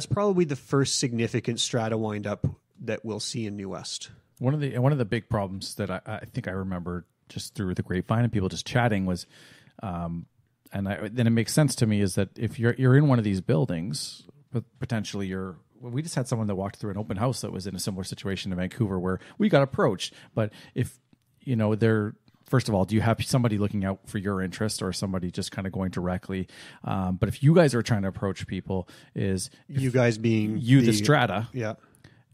probably the first significant strata wind up that we'll see in New West. One of the big problems that I think I remember just through the grapevine and people just chatting was, then it makes sense to me, is that if you're in one of these buildings, but potentially we just had someone that walked through an open house that was in a similar situation in Vancouver where we got approached. But if, first of all, do you have somebody looking out for your interest or somebody just kind of going directly? But if you guys are trying to approach people, you guys being the strata,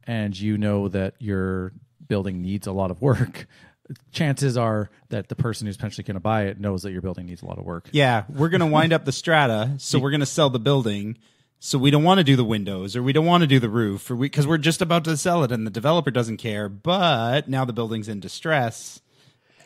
and you know that your building needs a lot of work, chances are that the person who's potentially going to buy it knows that your building needs a lot of work. Yeah, we're going to wind up the strata, so we're going to sell the building. So we don't want to do the windows, or we don't want to do the roof, because we're just about to sell it, and the developer doesn't care. But now the building's in distress.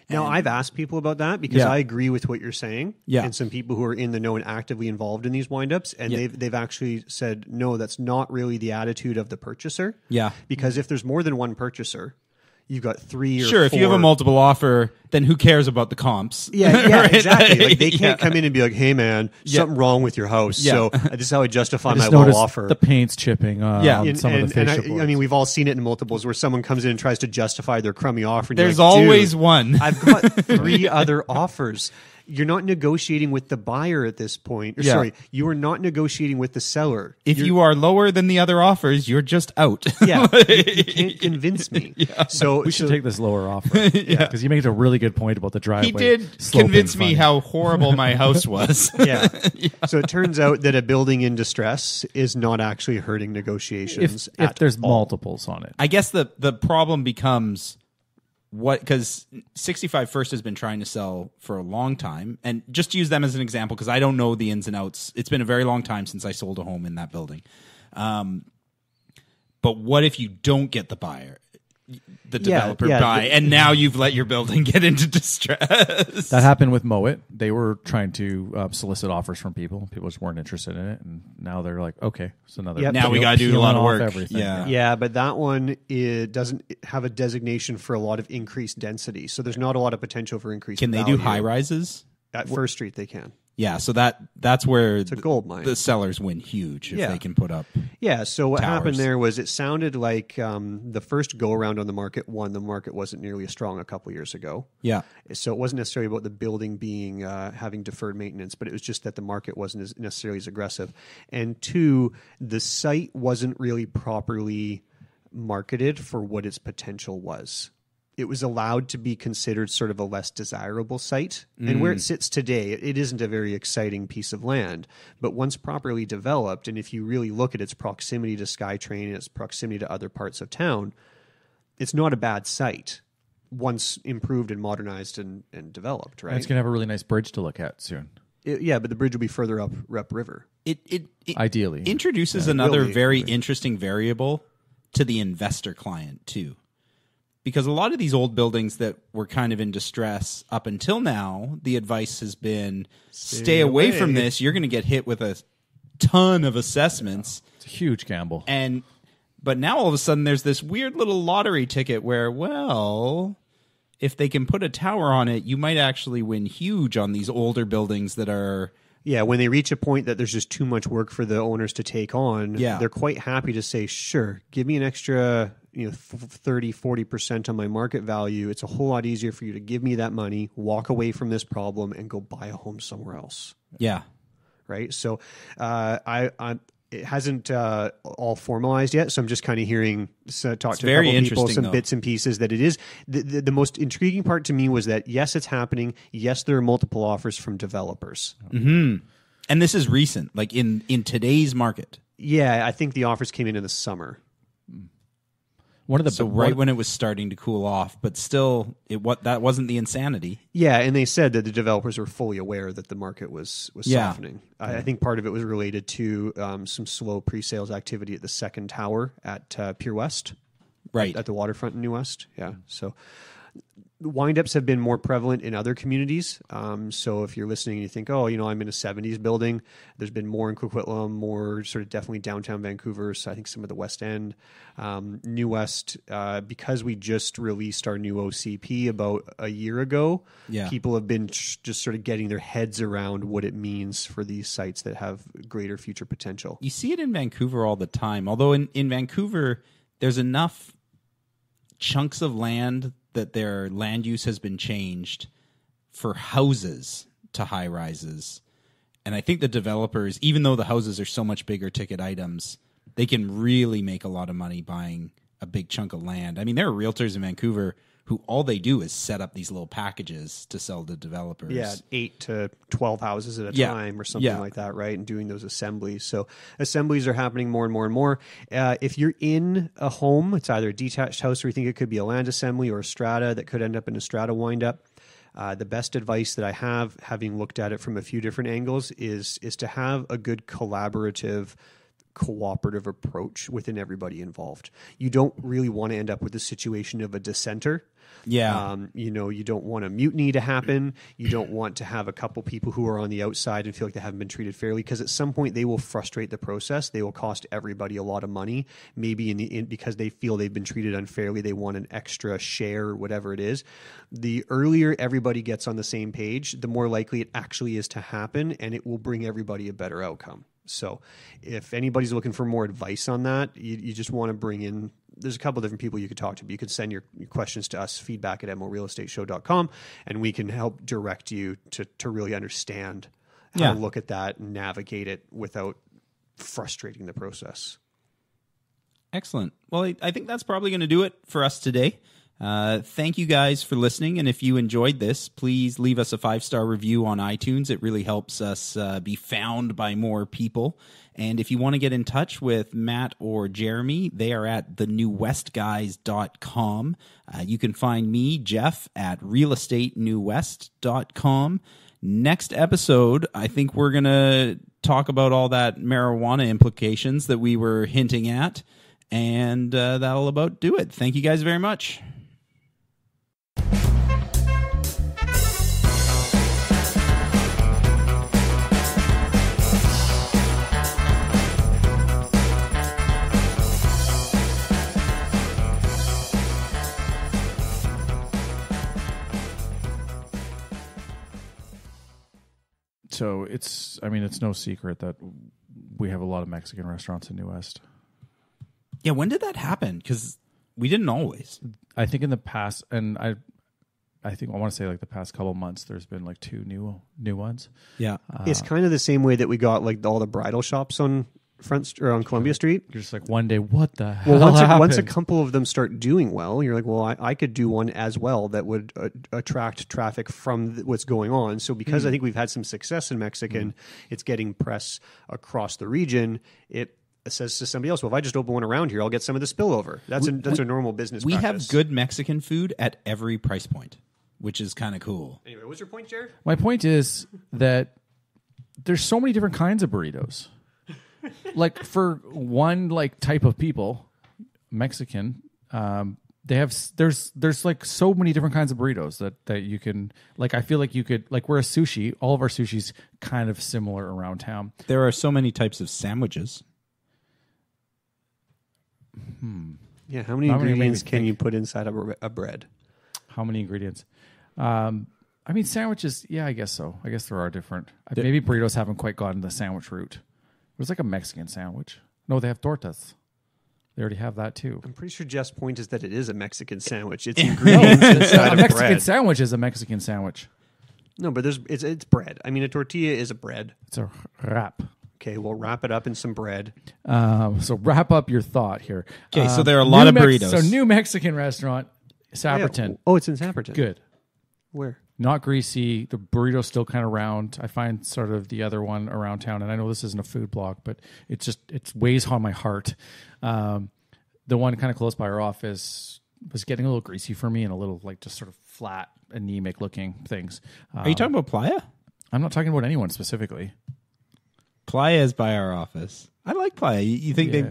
Now, I've asked people about that because I agree with what you're saying. Yeah. And some people who are in the know and actively involved in these windups, and they've actually said, no, that's not really the attitude of the purchaser. Yeah. Because if there's more than one purchaser, you've got 3 or 4. Sure, if you have a multiple offer, then who cares about the comps? Yeah, right? Exactly. Like they can't come in and be like, "Hey, man, something wrong with your house." So this is how I justify my low offer. The paint's chipping. On some of the fascia boards. I mean, we've all seen it in multiples where someone comes in and tries to justify their crummy offer. And There's like, always one. I've got 3 other offers. You're not negotiating with the buyer at this point. Or, sorry, you are not negotiating with the seller. If you are lower than the other offers, you're just out. Yeah, you can't convince me. So we should take this lower offer. Because you made a really good point about the driveway. He did convince me how horrible my house was. So it turns out that a building in distress is not actually hurting negotiations. If there's multiples on it, I guess the problem becomes. Because 65 First has been trying to sell for a long time, and just to use them as an example, because I don't know the ins and outs. It's been a very long time since I sold a home in that building. But what if you don't get the buyer, the developer buy, and now you've let your building get into distress? That happened with Mowat. They were trying to solicit offers from people. People just weren't interested in it, and now they're like, okay, so now we got to do a lot of work. Yeah, but that one doesn't have a designation for a lot of increased density, so there's not a lot of potential for increased. Can they do high rises? At First Street, they can. Yeah, so that's where it's a gold mine. The sellers win huge if they can put up. Yeah, so what towers. happened there was it sounded like the first go around on the market. One, the market wasn't nearly as strong a couple years ago. Yeah, so it wasn't necessarily about the building being having deferred maintenance, but it was just that the market wasn't necessarily as aggressive. And 2, the site wasn't really properly marketed for what its potential was. It was allowed to be considered sort of a less desirable site. And where it sits today, it isn't a very exciting piece of land. But once properly developed, and if you really look at its proximity to Skytrain and its proximity to other parts of town, it's not a bad site once improved and modernized and developed, right? And it's going to have a really nice bridge to look at soon. But the bridge will be further up river. It ideally introduces another very interesting variable to the investor client, too. Because a lot of these old buildings that were kind of in distress up until now, the advice has been stay away from this. You're going to get hit with a ton of assessments. It's a huge gamble. But now all of a sudden there's this weird little lottery ticket where, well, if they can put a tower on it, you might actually win huge on these older buildings that are... Yeah, when they reach a point that there's just too much work for the owners to take on, they're quite happy to say, sure, give me an extra 30, 40% on my market value. It's a whole lot easier for you to give me that money, walk away from this problem, and go buy a home somewhere else. Yeah. Right? So it hasn't all formalized yet, so I'm just kind of hearing, talk to a couple people, some bits and pieces that it is. The most intriguing part to me was that, yes, it's happening. Yes, there are multiple offers from developers. Mm-hmm. And this is recent, like in today's market. Yeah, I think the offers came in the summer. Right when it was starting to cool off, but still, that wasn't the insanity. Yeah, and they said that the developers were fully aware that the market was softening. I think part of it was related to some slow pre-sales activity at the second tower at Pier West, right at the waterfront in New West. Yeah, so wind-ups have been more prevalent in other communities. So if you're listening and you think, I'm in a 70s building, there's been more in Coquitlam, more sort of definitely downtown Vancouver. So I think some of the West End, New West, because we just released our new OCP about a year ago, people have been just sort of getting their heads around what it means for these sites that have greater future potential. You see it in Vancouver all the time. Although in Vancouver, there's enough chunks of land that their land use has been changed for houses to high rises. And I think the developers, even though the houses are so much bigger ticket items, they can really make a lot of money buying a big chunk of land. I mean, there are realtors in Vancouver who all they do is set up these little packages to sell to developers. Yeah, 8 to 12 houses at a time or something like that, right? And doing those assemblies. So assemblies are happening more and more and more. If you're in a home, it's either a detached house or you think it could be a land assembly or a strata that could end up in a strata wind-up. The best advice that I have, having looked at it from a few different angles, is to have a good collaborative cooperative approach within everybody involved. You don't really want to end up with the situation of a dissenter. Yeah. You don't want a mutiny to happen. You don't want to have a couple people who are on the outside and feel like they haven't been treated fairly, because at some point they will frustrate the process. They will cost everybody a lot of money, maybe because they feel they've been treated unfairly. They want an extra share or whatever it is. The earlier everybody gets on the same page, the more likely it actually is to happen, and it will bring everybody a better outcome. So if anybody's looking for more advice on that, you just want to bring in, there's a couple different people you could talk to, but you could send your questions to us, feedback@morealestateshow.com, and we can help direct you to really understand how to look at that and navigate it without frustrating the process. Excellent. Well, I think that's probably going to do it for us today. Thank you guys for listening, and if you enjoyed this, please leave us a 5-star review on iTunes. It really helps us be found by more people. And if you want to get in touch with Matt or Jeremy, they are at thenewwestguys.com. You can find me, Geoff, at realestateenewwest.com. Next episode, I think we're going to talk about all that marijuana implications that we were hinting at, and that'll about do it. Thank you guys very much. So it's no secret that we have a lot of Mexican restaurants in New West. Yeah, when did that happen? Because we didn't always. I think in the past, and I think I want to say like the past couple months, there's been like 2 new ones. Yeah, it's kind of the same way that we got like all the bridal shops on on Columbia Street. You're just like, one day, what the hell? Well, once a couple of them start doing well, you're like, well, I could do one as well that would attract traffic from what's going on. So because I think we've had some success in Mexican, it's getting press across the region. It says to somebody else, well, if I just open one around here, I'll get some of the spillover. That's a normal business practice. We have good Mexican food at every price point, which is kind of cool. Anyway, what's your point, Jared? My point is that there's so many different kinds of burritos. Like for one like type of people, Mexican, there's like so many different kinds of burritos that you can, like, I feel like you could, like, we're a sushi, all of our sushi's kind of similar around town. There are so many types of sandwiches. Yeah, how many ingredients can you put inside a bread? How many ingredients? Sandwiches, yeah, I guess so. I guess there are different. Maybe burritos haven't quite gotten the sandwich route. It was like a Mexican sandwich. No, they have tortas. They already have that too. I'm pretty sure Jeff's point is that it is a Mexican sandwich. It's ingredients inside a Mexican sandwich is a Mexican sandwich. No, but it's bread. I mean, a tortilla is a bread. It's a wrap. Okay, we'll wrap it up in some bread. So wrap up your thought here. Okay, so there are a lot of burritos. So new Mexican restaurant, Saperton. Oh, it's in Saperton. Good. Where? Not greasy. The burrito's still kind of round. I find sort of the other one around town, and I know this isn't a food blog, but it weighs on my heart. The the one kind of close by our office was getting a little greasy for me and a little like just sort of flat, anemic looking things. Are you talking about Playa? I'm not talking about anyone specifically. Playa is by our office. I like Playa. You think they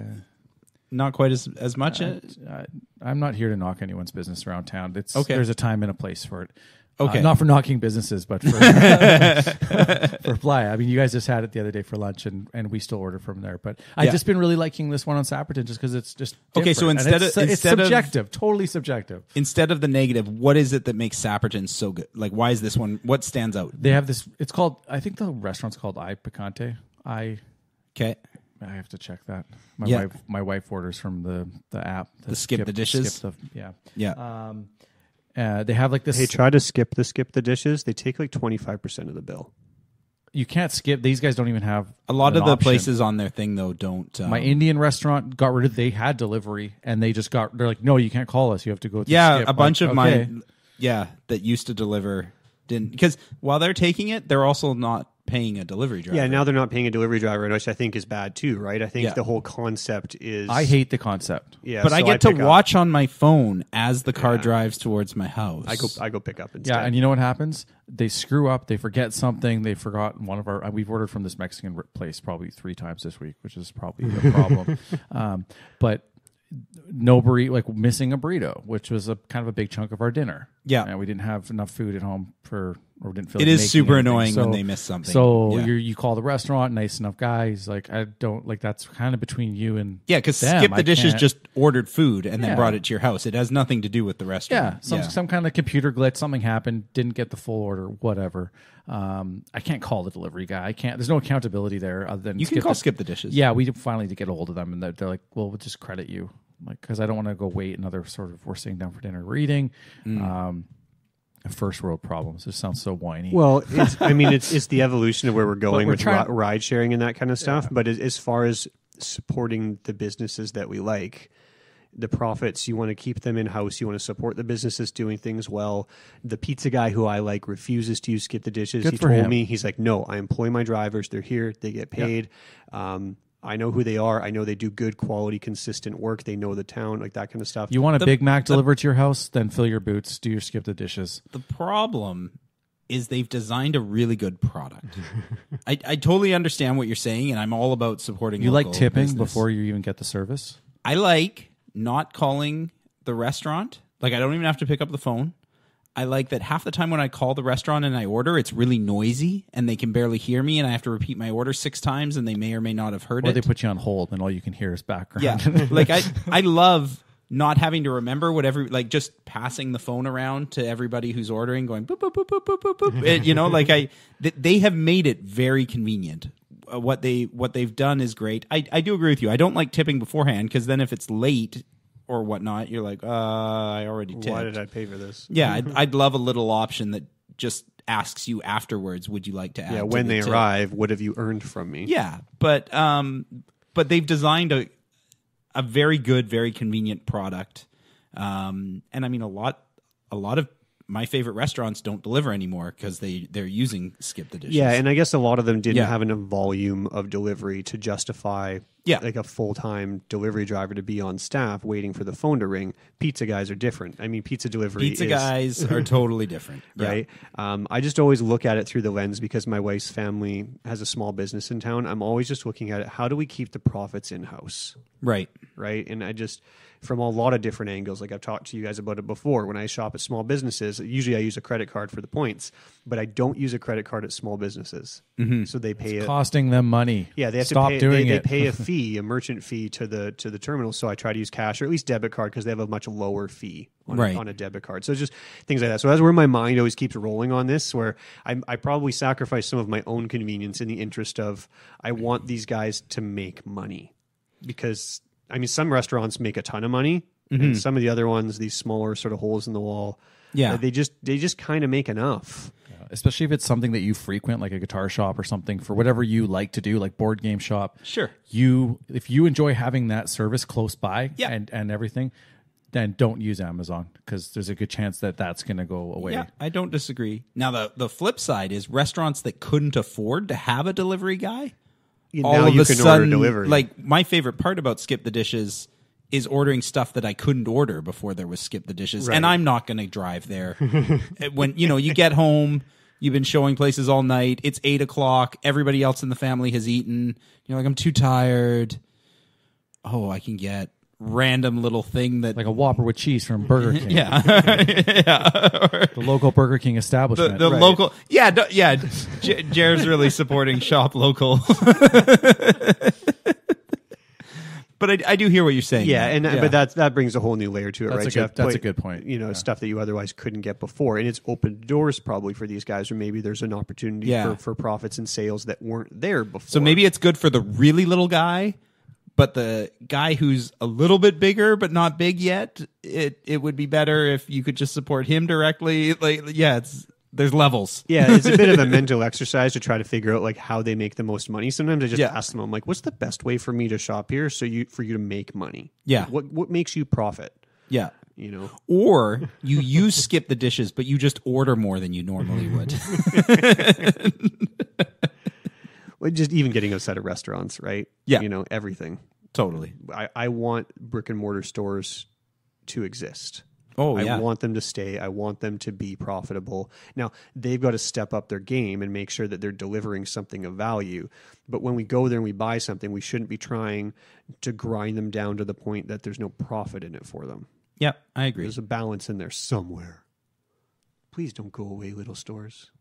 not quite as much? I'm not here to knock anyone's business around town. It's okay. There's a time and a place for it. Okay. Not for knocking businesses, but for for Playa. I mean, you guys just had it the other day for lunch, and we still order from there. But I've just been really liking this one on Sapperton just because it's just different. Okay. So it's subjective, totally subjective. Instead of the negative, what is it that makes Sapperton so good? Like, why is this one? What stands out? They have this. It's called. I think the restaurant's called I Picante. Okay. I have to check that. My wife orders from the app. The skip the dishes. Yeah. They have like this. Hey, try to skip the dishes. They take like 25% of the bill. You can't skip. These guys don't even have a lot of the option. places on their thing though don't. My Indian restaurant got rid of. They had delivery, and they just got. They're like, no, you can't call us. You have to go. Skip. A bunch of mine. Yeah, that used to deliver didn't, because while they're taking it, they're also not paying a delivery driver. Yeah, now they're not paying a delivery driver, which I think is bad too, right? I think the whole concept is... I hate the concept. Yeah, but so I get to watch on my phone as the car drives towards my house. I go pick up instead. Yeah, and you know what happens? They screw up, they forget something, they forgot one of our... We've ordered from this Mexican place probably 3 times this week, which is probably a problem. But no burrito, like missing a burrito, which was a kind of a big chunk of our dinner. Yeah. And we didn't have enough food at home or didn't feel it is super annoying when they miss something. So you call the restaurant, nice enough guys, like I don't like that's kind of between you and because Skip the Dishes just ordered food and then brought it to your house. It has nothing to do with the restaurant. Some kind of computer glitch, something happened, didn't get the full order, whatever. I can't call the delivery guy. I can't. There's no accountability there other than you can call Skip the Dishes. Yeah, we finally did get a hold of them, and they're like, "Well, we'll just credit you." Like, because I don't want to go wait another sort of, we're sitting down for dinner, we're eating. First world problems. It sounds so whiny. Well, it's the evolution of where we're going with ride sharing and that kind of stuff. But as far as supporting the businesses that we like, the profits, you want to keep them in house. You want to support the businesses doing things well. The pizza guy who I like refuses to use Skip the Dishes. Good he for told him. me, he's like, no, I employ my drivers. They're here. They get paid. I know who they are. I know they do good quality, consistent work. They know the town, like that kind of stuff. You want a Big Mac delivered to your house? Then fill your boots. Do your Skip the Dishes. The problem is they've designed a really good product. I totally understand what you're saying, and I'm all about supporting You local like tipping business. before you even get the service? I like not calling the restaurant. Like, I don't even have to pick up the phone. I like that half the time when I call the restaurant and I order, it's really noisy and they can barely hear me, and I have to repeat my order 6 times and they may or may not have heard it. Or they put you on hold and all you can hear is background. Yeah. Like, I love not having to remember whatever, like just passing the phone around to everybody who's ordering, going boop, boop, boop, boop, boop, boop, boop. And, you know, like they have made it very convenient. What they've done is great. I do agree with you. I don't like tipping beforehand, because then if it's late or whatnot, you're like, I already tipped. Why did I pay for this? Yeah, I'd love a little option that just asks you afterwards, would you like to add? Yeah, when to the they tip? arrive, what have you earned from me? Yeah, but they've designed a very good, very convenient product, and I mean a lot of my favorite restaurants don't deliver anymore because they're using Skip the Dishes. Yeah, and I guess a lot of them didn't have enough volume of delivery to justify like a full-time delivery driver to be on staff waiting for the phone to ring. Pizza guys are different. I mean, pizza guys are totally different. Right? I just always look at it through the lens, because my wife's family has a small business in town. I'm always just looking at it, how do we keep the profits in-house? Right. And I just... from a lot of different angles. Like I've talked to you guys about it before. When I shop at small businesses, usually I use a credit card for the points, but I don't use a credit card at small businesses. Mm-hmm. So they pay it's costing them money. Yeah, they have Stop to pay. doing they it. pay a fee, a merchant fee to the terminal. So I try to use cash or at least debit card, because they have a much lower fee on a debit card. So it's just things like that. So that's where my mind always keeps rolling on this, where I probably sacrifice some of my own convenience in the interest of I want these guys to make money, because I mean some restaurants make a ton of money. Mm-hmm. And some of the other ones, these smaller sort of holes in the wall, they just kind of make enough. Yeah, especially if it's something that you frequent, like a guitar shop or something, for whatever you like to do, like board game shop. Sure. If you enjoy having that service close by and everything, then don't use Amazon, because there's a good chance that that's going to go away. Yeah, I don't disagree. Now, the flip side is restaurants that couldn't afford to have a delivery guy. Now you can order delivery. Like, my favorite part about Skip the Dishes is ordering stuff that I couldn't order before there was Skip the Dishes. Right. And I'm not going to drive there. When, you get home, you've been showing places all night. It's 8:00. Everybody else in the family has eaten. You're like, I'm too tired. Oh, I can get random little thing that... Like a Whopper with cheese from Burger King. Yeah. The local Burger King establishment. The local... Yeah, Jared's really supporting shop local. But I do hear what you're saying. Yeah, but that brings a whole new layer to it, That's right, Jeff? That's a good point. Stuff that you otherwise couldn't get before, and it's opened doors probably for these guys, or maybe there's an opportunity for profits and sales that weren't there before. So maybe it's good for the really little guy, but the guy who's a little bit bigger but not big yet, it would be better if you could just support him directly. There's levels. Yeah, it's a bit of a mental exercise to try to figure out how they make the most money. Sometimes I just ask them, I'm like, what's the best way for me to shop here for you to make money? Yeah. What makes you profit? Yeah. Or you use Skip the Dishes, but you just order more than you normally would. Well, just even getting outside of restaurants, right? Yeah. Everything. Totally. I want brick and mortar stores to exist. Oh, yeah. I want them to stay. I want them to be profitable. Now, they've got to step up their game and make sure that they're delivering something of value. But when we go there and we buy something, we shouldn't be trying to grind them down to the point that there's no profit in it for them. Yep, I agree. There's a balance in there somewhere. Please don't go away, little stores.